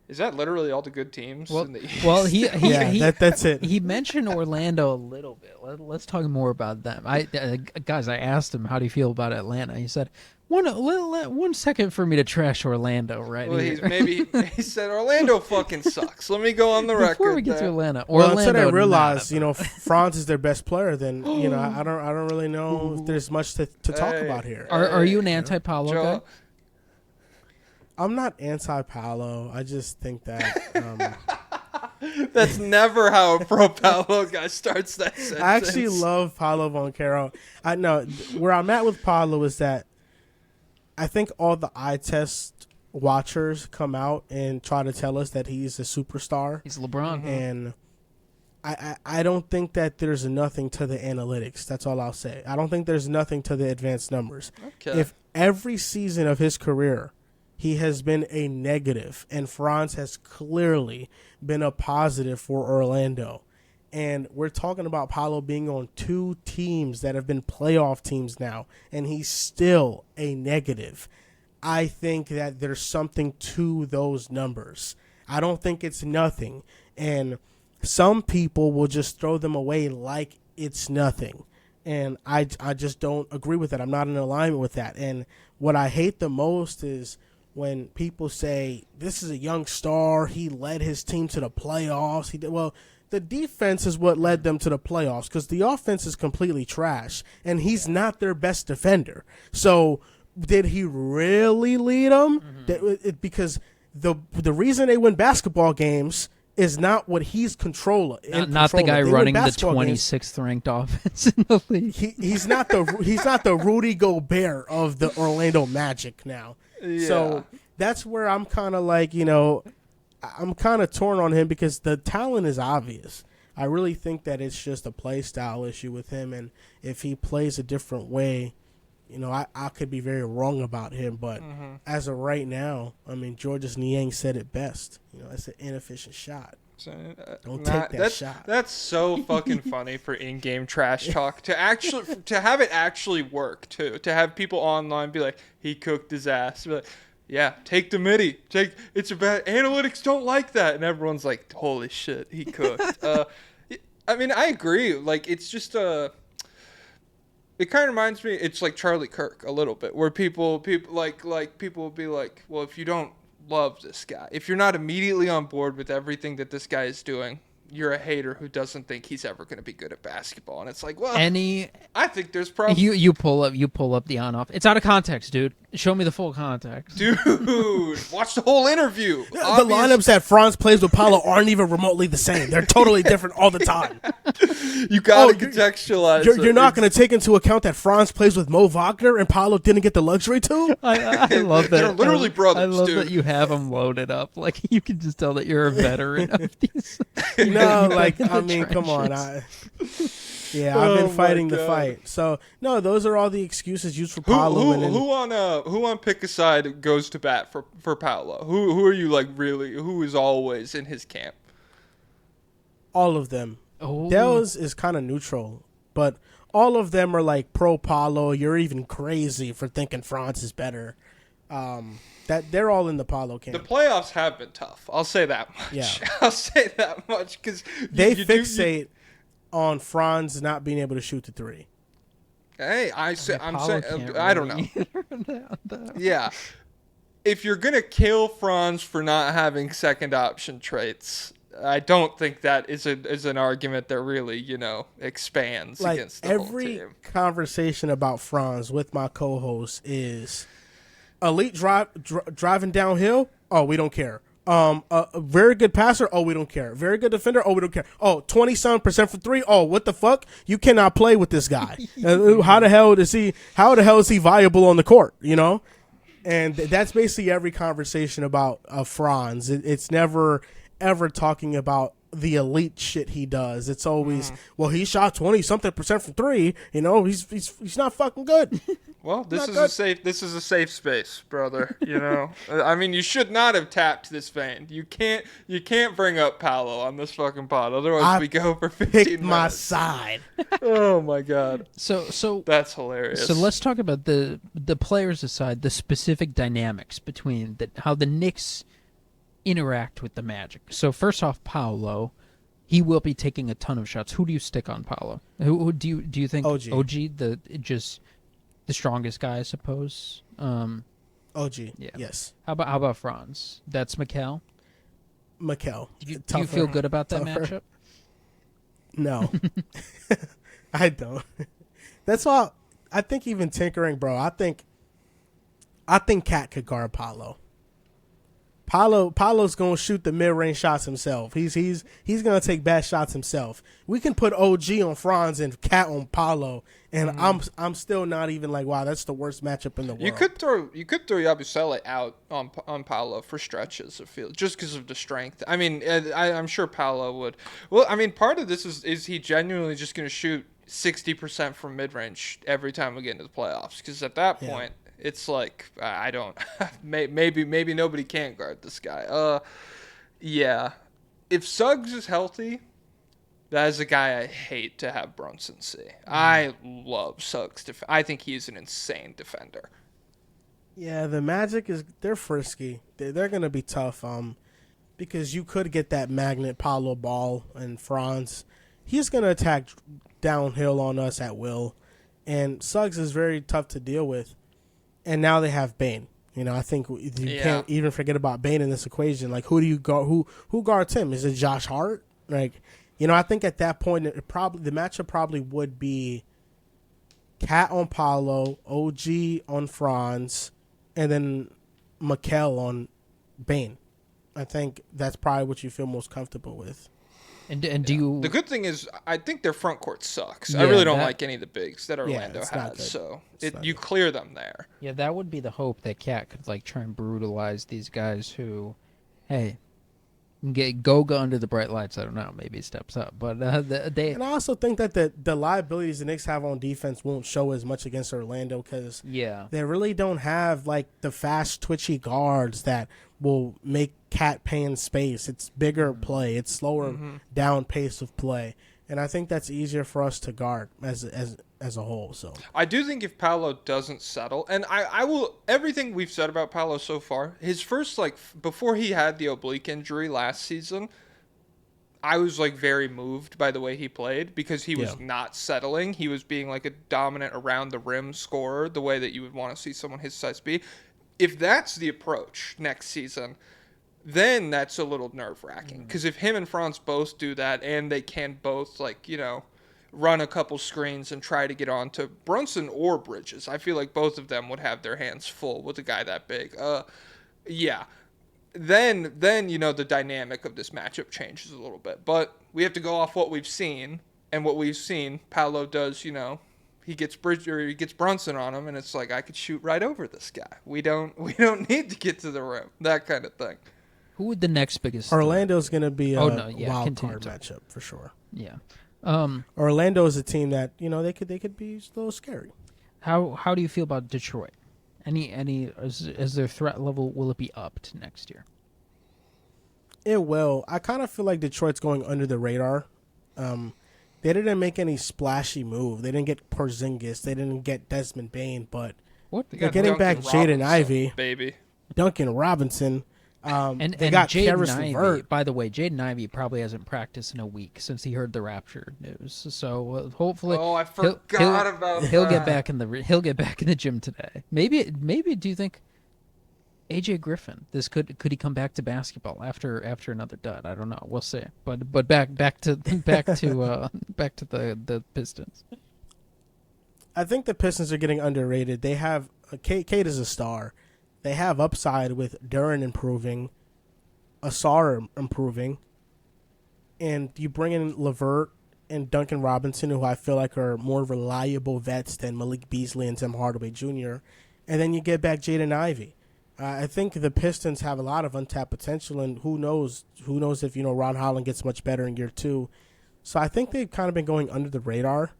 Is that literally all the good teams in the East? Well, that's it. He mentioned Orlando a little bit. Let's talk more about them. I asked him, how do you feel about Atlanta? He said, one second for me to trash Orlando, right? Well, he said Orlando fucking sucks. Let me go on the record. Before we get to Atlanta, Well, Orlando, until they realize, Franz is their best player, then I don't really know if there's much to talk about here. Are you an anti-Paolo guy? I'm not anti-Paolo. I just think that that's never how a pro Paolo guy starts that sentence. I actually love Paolo Banchero. I know where I'm at with Paolo is that I think all the eye test watchers come out and try to tell us that he's a superstar. He's LeBron. And I don't think that there's nothing to the analytics. That's all I'll say. I don't think there's nothing to the advanced numbers. Okay. If every season of his career he has been a negative, and Franz has clearly been a positive for Orlando. And we're talking about Paolo being on 2 teams that have been playoff teams now, and he's still a negative. I think that there's something to those numbers. I don't think it's nothing. And some people will just throw them away like it's nothing. And I just don't agree with that. I'm not in alignment with that. And what I hate the most is when people say, this is a young star, he led his team to the playoffs. Well, the defense is what led them to the playoffs because the offense is completely trash, and he's not their best defender. So did he really lead them? Because the reason they win basketball games is not what he's controlling. Not the guy running the 26th ranked offense in the league. He's not the Rudy Gobert of the Orlando Magic now. Yeah. So that's where I'm kind of I'm kind of torn on him because the talent is obvious. I really think that it's just a play style issue with him, and if he plays a different way, I could be very wrong about him, but as of right now, I mean, Georges Niang said it best. It's an inefficient shot. Don't take that shot. That's so fucking funny for in-game trash talk to have it actually work too. To have people online be like, he cooked his ass. Be like, yeah, take the midi. It's a bad analytics don't like that, and everyone's like, holy shit, he cooked. I mean, I agree. Like, it's just it kind of reminds me. It's like Charlie Kirk a little bit, where people will be like, well, if you don't love this guy, if you're not immediately on board with everything that this guy is doing, you're a hater who doesn't think he's ever going to be good at basketball. And it's like, well, I think there's probably you pull up the on off. It's out of context, dude. Show me the full context, dude. Watch the whole interview. The lineups that Franz plays with Pablo aren't even remotely the same. They're totally different all the time. You gotta contextualize. You're not going to take into account that Franz plays with Mo Wagner and Pablo didn't get the luxury to. I love that. They're literally brothers. I love dude. that you have them loaded up. Like, you can just tell that you're a veteran of these. No, like, I mean, come on. I've been fighting the fight. So, no, those are all the excuses used for Pablo. Who on pick a side goes to bat for Pablo? Who are you like really? Who is always in his camp? All of them. Oh. Dels is kind of neutral, but all of them are like pro Pablo. You're even crazy for thinking Franz is better. That they're all in the Pablo camp. The playoffs have been tough. I'll say that much. Yeah. I'll say that much because they fixate on Franz not being able to shoot the three. Hey, I'm saying I don't know. Yeah, if you're gonna kill Franz for not having second option traits, I don't think that is an argument that really expands like against the whole every team. Conversation about Franz with my co-host is elite driving downhill. Oh, we don't care. A very good passer. Oh, we don't care. Very good defender. Oh, we don't care. Oh, 27% for three. Oh, what the fuck? You cannot play with this guy. How the hell is he viable on the court? And that's basically every conversation about Franz. It's never ever talking about the elite shit he does. It's always, well, he shot 20-something% from three. He's not fucking good. Well, this is a safe space, brother. I mean, you should not have tapped this vein. You can't bring up Paolo on this fucking pod, otherwise we go for 15 picked minutes. my side. Oh my god. So that's hilarious. So let's talk about the players aside, the specific dynamics between how the Knicks interact with the Magic. So first off, Paolo, he will be taking a ton of shots. Who do you stick on, Paolo? Who do you think? OG, the strongest guy, I suppose. OG, yeah. Yes. How about Franz? That's Mikal. Mikal. Do you feel good about that matchup? No, I don't. That's all. I think even tinkering, bro. I think Cat could guard Paolo. Paolo's gonna shoot the mid-range shots himself. He's gonna take bad shots himself. We can put OG on Franz and Cat on Paolo, and I'm still not even like, wow, that's the worst matchup in the world. You could throw Yabusele out on Paolo for stretches of field just because of the strength. I mean, I'm sure Paolo would. Well, I mean, part of this is he genuinely just gonna shoot 60% from mid-range every time we get into the playoffs? Because at that point. It's like, I don't, maybe nobody can guard this guy. Yeah. If Suggs is healthy, that is a guy I hate to have Brunson see. I love Suggs. I think he's an insane defender. Yeah, the Magic they're frisky. They're going to be tough because you could get that magnet Paolo ball and Franz. He's going to attack downhill on us at will. And Suggs is very tough to deal with. And now they have Bane. I think you can't even forget about Bane in this equation. Like, who do you guard? Who guards him? Is it Josh Hart? Like, I think at that point the matchup probably would be Cat on Paolo, OG on Franz, and then Mikal on Bane. I think that's probably what you feel most comfortable with. And do you? The good thing is, I think their front court sucks. I really don't like any of the bigs that Orlando has. So you clear them there. Yeah, that would be the hope that Cat could try and brutalize these guys who, hey, Get Goga under the bright lights. I don't know. Maybe he steps up, but they. And I also think that the liabilities the Knicks have on defense won't show as much against Orlando because they really don't have like the fast, twitchy guards that will make Cat pay in space. It's bigger play. It's slower down pace of play, and I think that's easier for us to guard as a whole. So I do think if Paolo doesn't settle, and I will, everything we've said about Paolo so far, his first, like, before he had the oblique injury last season, I was, like, very moved by the way he played because he was not settling. He was being, like, a dominant around the rim scorer, the way that you would want to see someone his size be. If that's the approach next season, then that's a little nerve-wracking. Because if him and Franz both do that and they can both, like, you know, run a couple screens and try to get on to Brunson or Bridges, I feel like both of them would have their hands full with a guy that big. Then you know the dynamic of this matchup changes a little bit. But we have to go off what we've seen, and what we've seen, Paolo does, you know, he gets Brunson on him, and it's like I could shoot right over this guy. We don't need to get to the rim, that kind of thing. Who would the next biggest? Orlando's going to be a wild continue card matchup for sure. Yeah. Orlando is a team that, you know, they could be a little scary. How do you feel about Detroit? Is their threat level, will it be upped next year? It will. I kind of feel like Detroit's going under the radar. They didn't make any splashy move. They didn't get Porzingis. They didn't get Desmond Bane, but they're getting back Jaden Ivey, baby. Duncan Robinson. And they got Jaden Karis Ivey, LeVert. by the way, Jaden Ivey probably hasn't practiced in a week since he heard the Rapture news. So hopefully, I forgot about he'll that. get back in the gym today. Maybe do you think AJ Griffin, could he come back to basketball after another dud? I don't know. We'll see. But back to the Pistons. I think the Pistons are getting underrated. They have Kate is a star. They have upside with Durant improving, Asar improving, and you bring in LeVert and Duncan Robinson, who I feel like are more reliable vets than Malik Beasley and Tim Hardaway Jr., and then you get back Jaden Ivey. I think the Pistons have a lot of untapped potential, and who knows if, you know, Ron Holland gets much better in year 2. So I think they've kind of been going under the radar,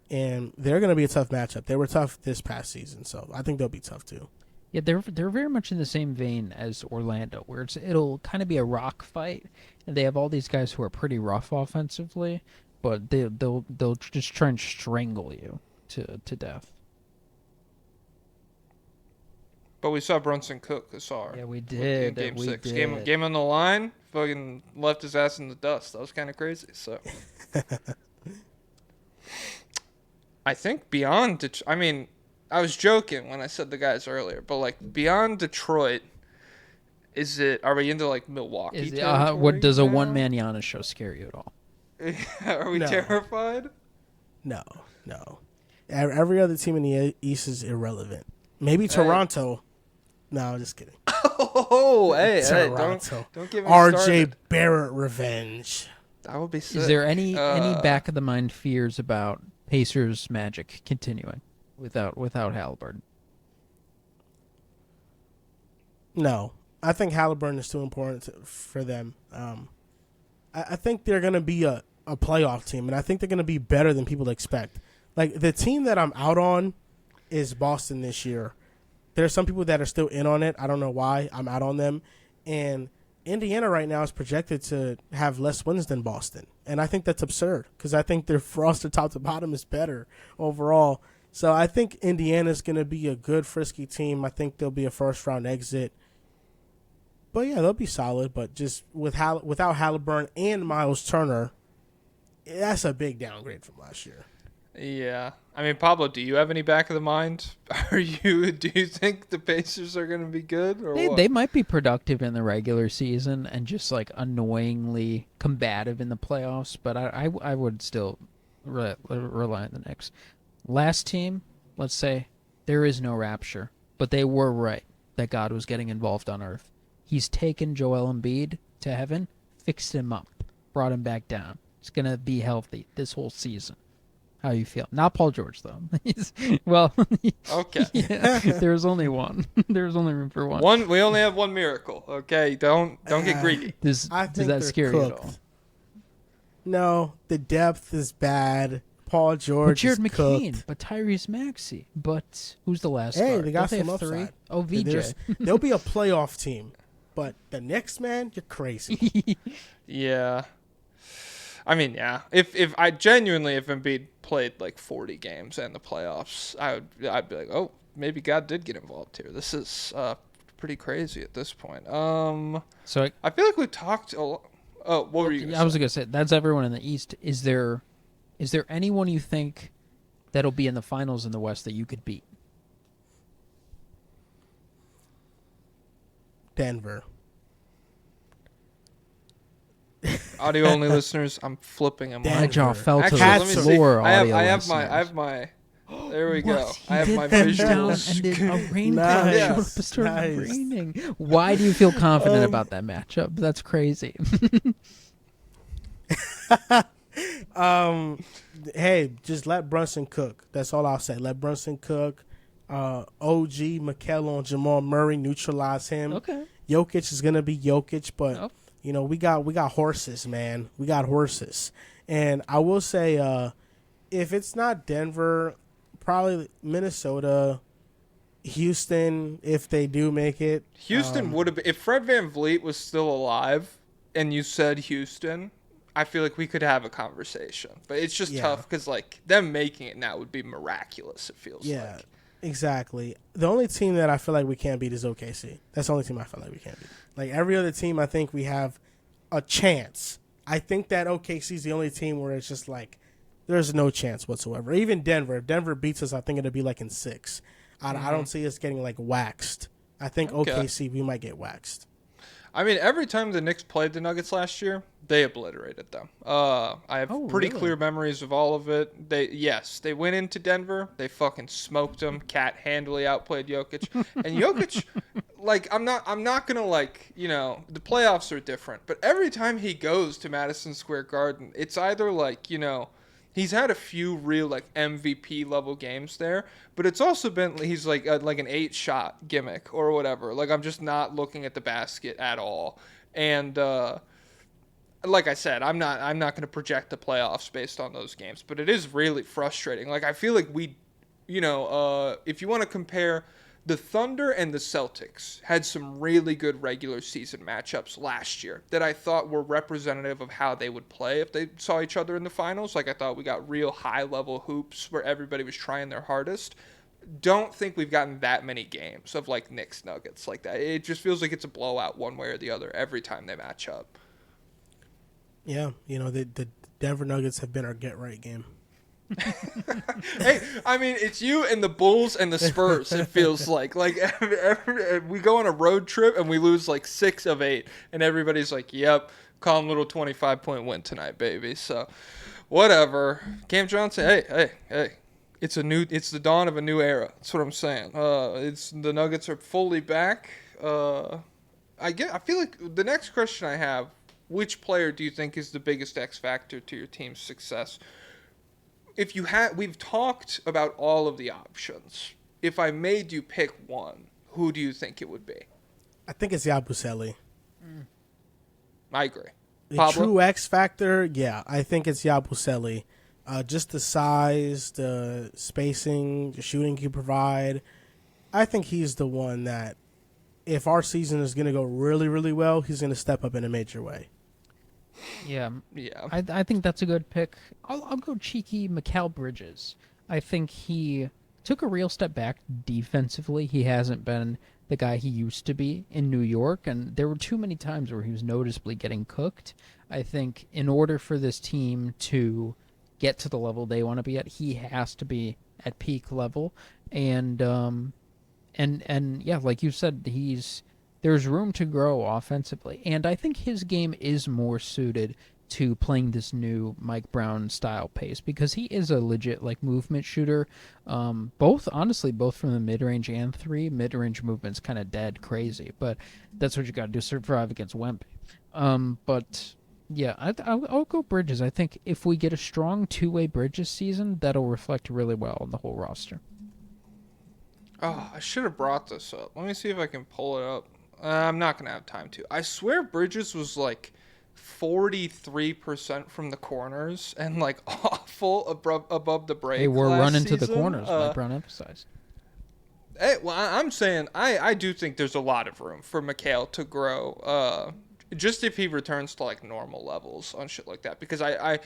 and they're going to be a tough matchup. They were tough this past season, so I think they'll be tough too. Yeah, they're very much in the same vein as Orlando, where it'll kind of be a rock fight, and they have all these guys who are pretty rough offensively, but they'll just try and strangle you to death. But we saw Brunson cook Asar. Yeah, we did. In Game 6. Did. Game on the line, fucking left his ass in the dust. That was kind of crazy. So I think beyond I mean, I was joking when I said the guys earlier, but like beyond Detroit, are we into like Milwaukee? What does a one-man Giannis show scare you at all? Are we terrified? No. Every other team in the East is irrelevant. Maybe Toronto. No, I'm just kidding. Hey, don't get me RJ started. Barrett revenge. That would be sick. Is there any back of the mind fears about Pacers Magic continuing without Halliburton? No, I think Halliburton is too important for them. I think they're going to be a playoff team, and I think they're going to be better than people expect. Like, the team that I'm out on is Boston this year. There are some people that are still in on it. I don't know why. I'm out on them. And Indiana right now is projected to have less wins than Boston. And I think that's absurd because I think their roster top to bottom is better overall. So I think Indiana's going to be a good, frisky team. I think they'll be a first-round exit. But, yeah, they'll be solid. But just without Halliburton and Miles Turner, that's a big downgrade from last year. Yeah. I mean, Pablo, do you have any back of the mind? Do you think the Pacers are going to be good? Or what? They might be productive in the regular season and just like annoyingly combative in the playoffs, but I would still rely on the Knicks. Last team, let's say, there is no rapture, but they were right that God was getting involved on earth. He's taken Joel Embiid to heaven, fixed him up, brought him back down. He's going to be healthy this whole season. how you feel. Not Paul George though. Well, Okay. yeah, there's only one. There's only room for one. We only have one miracle. Okay, don't get greedy. Does I think that they're scare you at cooked. all? No, the depth is bad. Paul George But Jared is McCain, cooked. but Tyrese Maxey, but who's the last Hey, guard? they got Don't some have three? upside. Oh, VJ. They'll be a playoff team. But the Knicks, man, you're crazy. Yeah. I mean, yeah. If Embiid played like 40 games in the playoffs, I'd be like, oh, maybe God did get involved here. This is pretty crazy at this point. So I feel like we talked a lot. Oh, what were you going to say? I was gonna say that's everyone in the East. Is there anyone you think that'll be in the finals in the West that you could beat? Denver. Audio only listeners, I'm flipping them. Denver. My jaw fell to Actually, the let me see. floor. I audio have listeners. my. There we go. What? He I have did my thumbs down visuals. and did a rain Nice. cloud Yeah. showed up and started Nice. raining. Why do you feel confident about that matchup? That's crazy. Hey, just let Brunson cook. That's all I'll say. Let Brunson cook. OG, Mikel on Jamal Murray, neutralize him. Okay. Jokic is gonna be Jokic, but Oh. you know we got horses, man. We got horses, and I will say, if it's not Denver, probably Minnesota, Houston, if they do make it. Houston would have been, if Fred VanVleet was still alive and you said Houston, I feel like we could have a conversation. But it's just Yeah. tough because like them making it now would be miraculous. It feels Yeah, like. exactly. The only team that I feel like we can't beat is OKC. That's the only team I feel like we can't beat. Like every other team, I think we have a chance. I think that OKC is the only team where it's just like there's no chance whatsoever. Even Denver. If Denver beats us, I think it'll be like in 6. I don't see us getting like waxed. I think Okay. OKC, we might get waxed. I mean, every time the Knicks played the Nuggets last year, they obliterated them. I have pretty really? clear memories of all of it. They went into Denver, they fucking smoked them. Cat handily outplayed Jokic, and Jokic, like I'm not gonna like the playoffs are different, but every time he goes to Madison Square Garden, it's either like he's had a few real like MVP level games there, but it's also been he's like an 8-shot gimmick or whatever. Like I'm just not looking at the basket at all. And like I said, I'm not going to project the playoffs based on those games, but it is really frustrating. Like I feel like if you want to compare, the Thunder and the Celtics had some really good regular season matchups last year that I thought were representative of how they would play if they saw each other in the finals. Like I thought we got real high-level hoops where everybody was trying their hardest. Don't think we've gotten that many games of like Knicks Nuggets like that. It just feels like it's a blowout one way or the other every time they match up. Yeah, the Denver Nuggets have been our get-right game. Hey, I mean, it's you and the Bulls and the Spurs. It feels like we go on a road trip and we lose like 6 of 8, and everybody's like, "Yep, calm little 25-point win tonight, baby." So, whatever. Cam Johnson, hey, it's the dawn of a new era. That's what I'm saying. The Nuggets are fully back. I feel like the next question I have: which player do you think is the biggest X factor to your team's success? We've talked about all of the options. If I made you pick one, who do you think it would be? I think it's Yabusele. I agree. The Pablo? true X factor, yeah, I think it's Yabusele. Just the size, the spacing, the shooting he provide. I think he's the one that, if our season is going to go really, really well, he's going to step up in a major way. Yeah. Yeah. I think that's a good pick. I'll go cheeky Mikal Bridges. I think he took a real step back defensively. He hasn't been the guy he used to be in New York, and there were too many times where he was noticeably getting cooked. I think in order for this team to get to the level they want to be at, he has to be at peak level. And yeah, like you said, there's room to grow offensively, and I think his game is more suited to playing this new Mike Brown style pace because he is a legit like movement shooter. Both from the mid range and 3. Mid range movement's kind of dead crazy, but that's what you got to do to survive against Wemby. But Yeah, I'll go Bridges. I think if we get a strong two-way Bridges season, that'll reflect really well on the whole roster. Oh, I should have brought this up. Let me see if I can pull it up. I'm not going to have time to. I swear Bridges was like 43% from the corners and like awful above the break. Hey, we're last running to season. the corners, like Brown emphasized. Hey, well, I'm saying I do think there's a lot of room for Mikhail to grow. Just if he returns to like normal levels on shit like that, because I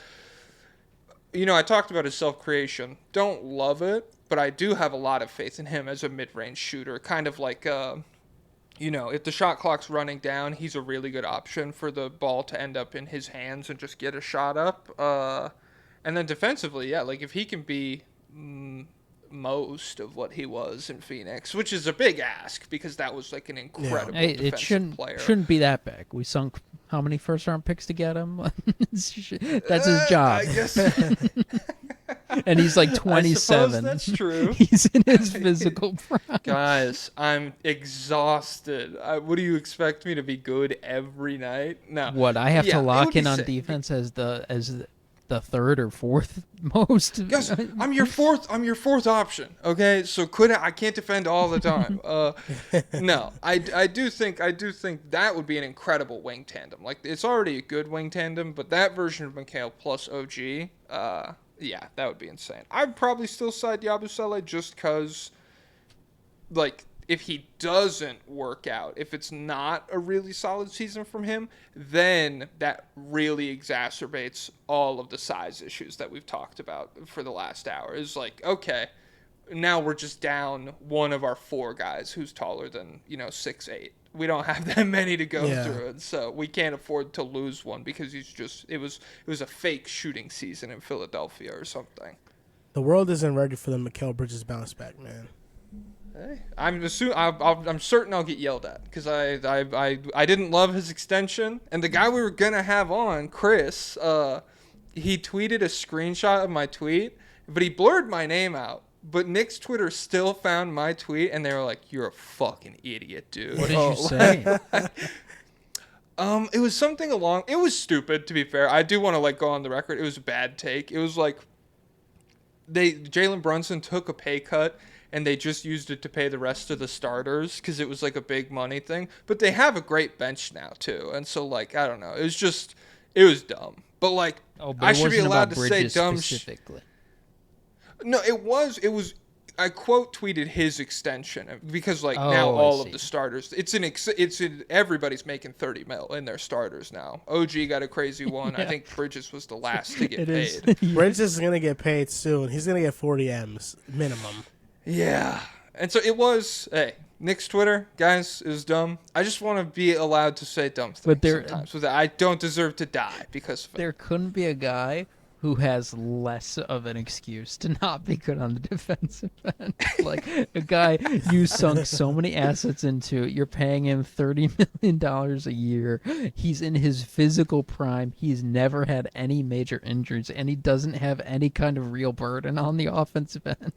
talked about his self-creation. Don't love it, but I do have a lot of faith in him as a mid-range shooter. Kind of like, if the shot clock's running down, he's a really good option for the ball to end up in his hands and just get a shot up. And then defensively, yeah, like if he can be most of what he was in Phoenix, which is a big ask because that was like an incredible defensive player. It shouldn't be that big. We sunk how many first-round picks to get him? That's his job. I guess. And he's like 27. I suppose that's true. He's in his physical prime. Guys, I'm exhausted. What do you expect me to be good every night? No. What, I have to lock in on defense as the third or fourth most? Yes, I'm your fourth option. Okay, so I can't defend all the time. No, I do think that would be an incredible wing tandem. Like it's already a good wing tandem, but that version of Mikhail plus OG, yeah, that would be insane. I'd probably still side Yabusele just because, like, if he doesn't work out, if it's not a really solid season from him, then that really exacerbates all of the size issues that we've talked about for the last hour. It's like, okay, now we're just down one of our four guys who's taller than, 6'8". We don't have that many to go through, and so we can't afford to lose one because it was a fake shooting season in Philadelphia or something. The world isn't ready for the Mikal Bridges bounce back, man. Hey, I'm certain I'll get yelled at because I didn't love his extension, and the guy we were gonna have on, Chris, he tweeted a screenshot of my tweet, but he blurred my name out. But Knicks Twitter still found my tweet, and they were like, "You're a fucking idiot, dude." What did you say? It was something it was stupid, to be fair. I do want to go on the record. It was a bad take. It was like Jalen Brunson took a pay cut and they just used it to pay the rest of the starters because it was like a big money thing. But they have a great bench now too, and so I don't know. It was dumb. But I should be allowed to say dumb specifically. No, it was. I quote tweeted his extension because now all of the starters. Everybody's making $30 million in their starters now. OG got a crazy one. Yeah. I think Bridges was the last to get paid. Bridges is gonna get paid soon. He's gonna get 40 M's minimum. Yeah, and so it was. Hey, Knicks Twitter, guys, is dumb. I just want to be allowed to say dumb things sometimes. So that I don't deserve to die because of it. There couldn't be a guy who has less of an excuse to not be good on the defensive end. Like a guy you sunk so many assets into, you're paying him $30 million a year. He's in his physical prime. He's never had any major injuries, and he doesn't have any kind of real burden on the offensive end.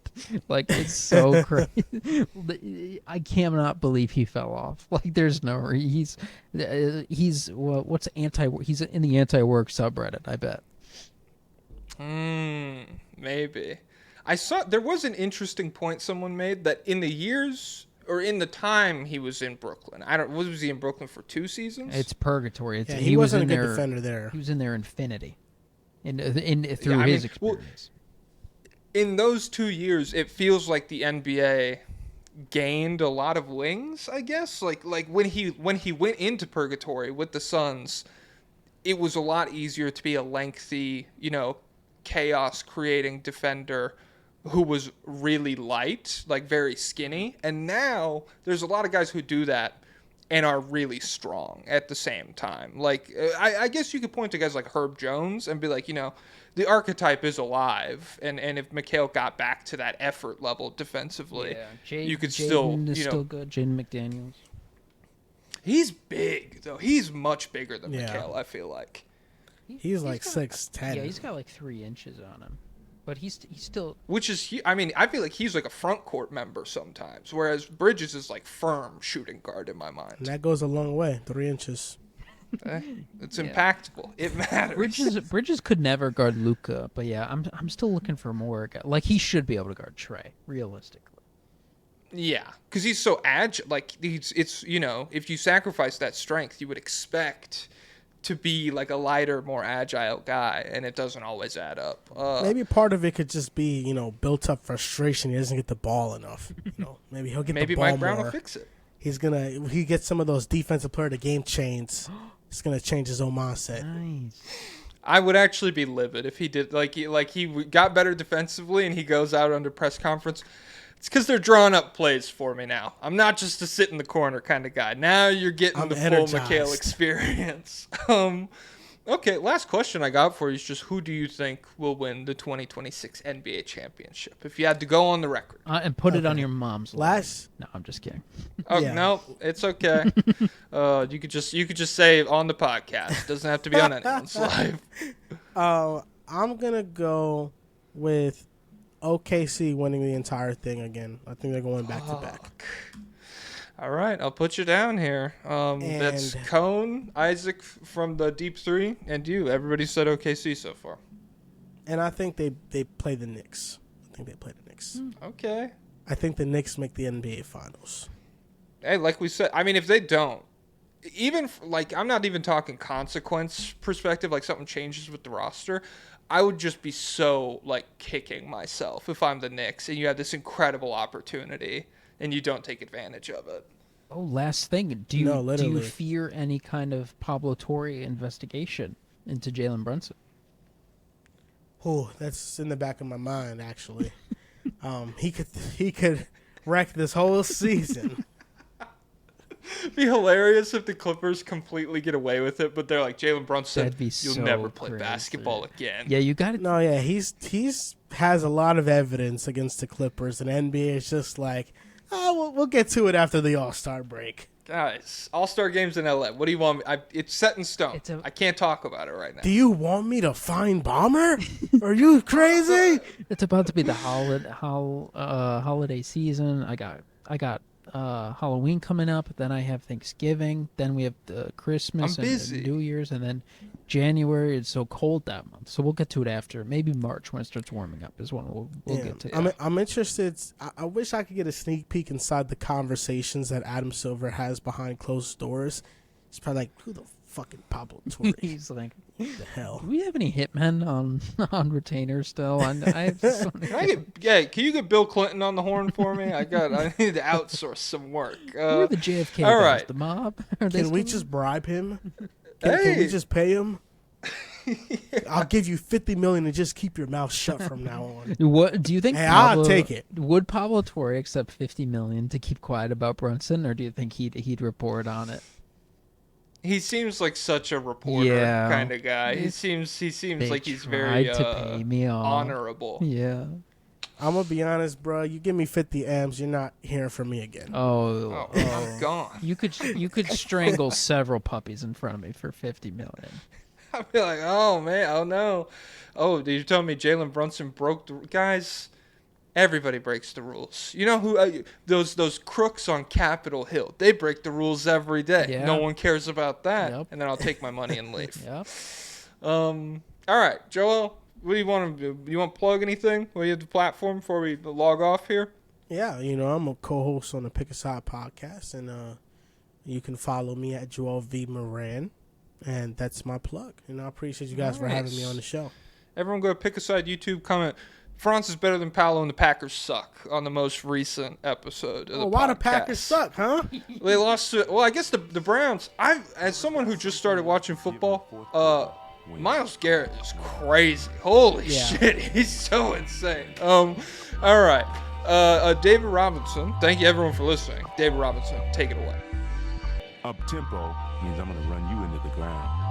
It's so crazy. I cannot believe he fell off. There's no he's what's he's in the anti-work subreddit, I bet. Maybe. I saw there was an interesting point someone made that in the years or in the time he was in Brooklyn. Was he in Brooklyn for 2 seasons? It's purgatory. He wasn't a good defender there. He was in their infinity. Through his experience. Well, in those 2 years, it feels like the NBA gained a lot of wings, I guess. Like when he went into purgatory with the Suns, it was a lot easier to be a lengthy, chaos creating defender who was really light, very skinny. And now there's a lot of guys who do that and are really strong at the same time. I guess you could point to guys like Herb Jones and be like, the archetype is alive. And if Mikal got back to that effort level defensively, you could still good. Jaden McDaniels. He's big though. He's much bigger than Mikal, I feel like. He's 6'10". Yeah, he's got 3 inches on him, but he's still. Which is, I feel like he's like a front court member sometimes, whereas Bridges is firm shooting guard in my mind. And that goes a long way. 3 inches. It's impactful. It matters. Bridges could never guard Luka, but yeah, I'm still looking for more. Like he should be able to guard Trey, realistically. Yeah, because he's so agile. Like it's if you sacrifice that strength, you would expect to be like a lighter, more agile guy, and it doesn't always add up. Maybe part of it could just be built up frustration. He doesn't get the ball enough. Maybe he'll get the ball Mike Brown more. will fix it. He gets some of those defensive player of the game chains. It's gonna change his own mindset. Nice. I would actually be livid if he did. He got better defensively, and he goes out under press conference. It's because they're drawing up plays for me now. I'm not just a sit in the corner kind of guy. Now you're getting the energized. full McHale experience. Okay, last question I got for you is just who do you think will win the 2026 NBA championship? If you had to go on the record. And put it on your mom's last. No, I'm just kidding. Oh Yeah. no, it's okay. You could just say on the podcast. It doesn't have to be on anyone's live. I'm gonna go with OKC winning the entire thing again. I think they're going back to back. All right, I'll put you down here. That's Cone, Isaac from the Deep Three, and you. Everybody said OKC so far. And I think they play the Knicks. Okay. I think the Knicks make the NBA Finals. Hey, like we said, I mean, if they don't, even I'm not even talking consequence perspective, like something changes with the roster. I would just be so kicking myself if I'm the Knicks and you have this incredible opportunity and you don't take advantage of it. Oh, last thing. Do you fear any kind of Pablo Torre investigation into Jalen Brunson? Oh, that's in the back of my mind actually. He could wreck this whole season. It'd be hilarious if the Clippers completely get away with it, but they're like, Jalen Brunson, That'd be you'll so never play crazy. basketball again. Yeah, you got it. No, yeah, he's has a lot of evidence against the Clippers, and NBA is just like, we'll get to it after the All-Star break. Guys, All-Star games in LA. What do you want me? It's set in stone. I can't talk about it right now. Do you want me to find Bomber? Are you crazy? It's about to be the holiday season. I got Halloween coming up. Then I have Thanksgiving. Then we have the Christmas and New Year's, and then January. It's so cold that month, so we'll get to it after. Maybe March when it starts warming up is when we'll get to it. I'm interested. I wish I could get a sneak peek inside the conversations that Adam Silver has behind closed doors. He's probably like, who the fucking Pablo Torre? He's like, what the hell? Do we have any hitmen on retainer still? Can you get Bill Clinton on the horn for me? I need to outsource some work. Who are the JFK all guys? right. The mob? Can we just bribe him? Can we just pay him? I'll give you $50 million and just keep your mouth shut from now on. What do you think? Hey, I'll take it. Would Pablo Torre accept $50 million to keep quiet about Brunson, or do you think he'd report on it? He seems like such a reporter kind of guy. He seems like he's very to pay me off. honorable. Yeah. I'm gonna be honest, bro. You give me 50 M's, you're not hearing from me again. Oh, I'm gone. You could strangle several puppies in front of me for $50 million. I'd be like, oh man, oh no, oh, did you tell me Jalen Brunson broke the guys? Everybody breaks the rules. You know who those crooks on Capitol Hill? They break the rules every day. Yeah. No one cares about that. Yep. And then I'll take my money and leave. Yep. All right, Joel, what do you want to do? You want to plug anything? Will you have the platform before we log off here? Yeah, I'm a co-host on the Pick a Side podcast, and you can follow me at Joel V. Moran, and that's my plug. And I appreciate you guys for having me on the show. Everyone go to Pick a Side YouTube, comment. France is better than Pablo and the Packers suck on the most recent episode of the why podcast. the Packers suck, huh? They lost to, well, I guess the Browns. As someone who just started watching football, Myles Garrett is crazy. Holy shit, he's so insane. All right. David Robinson, thank you everyone for listening. David Robinson, take it away. Up tempo means I'm going to run you into the ground.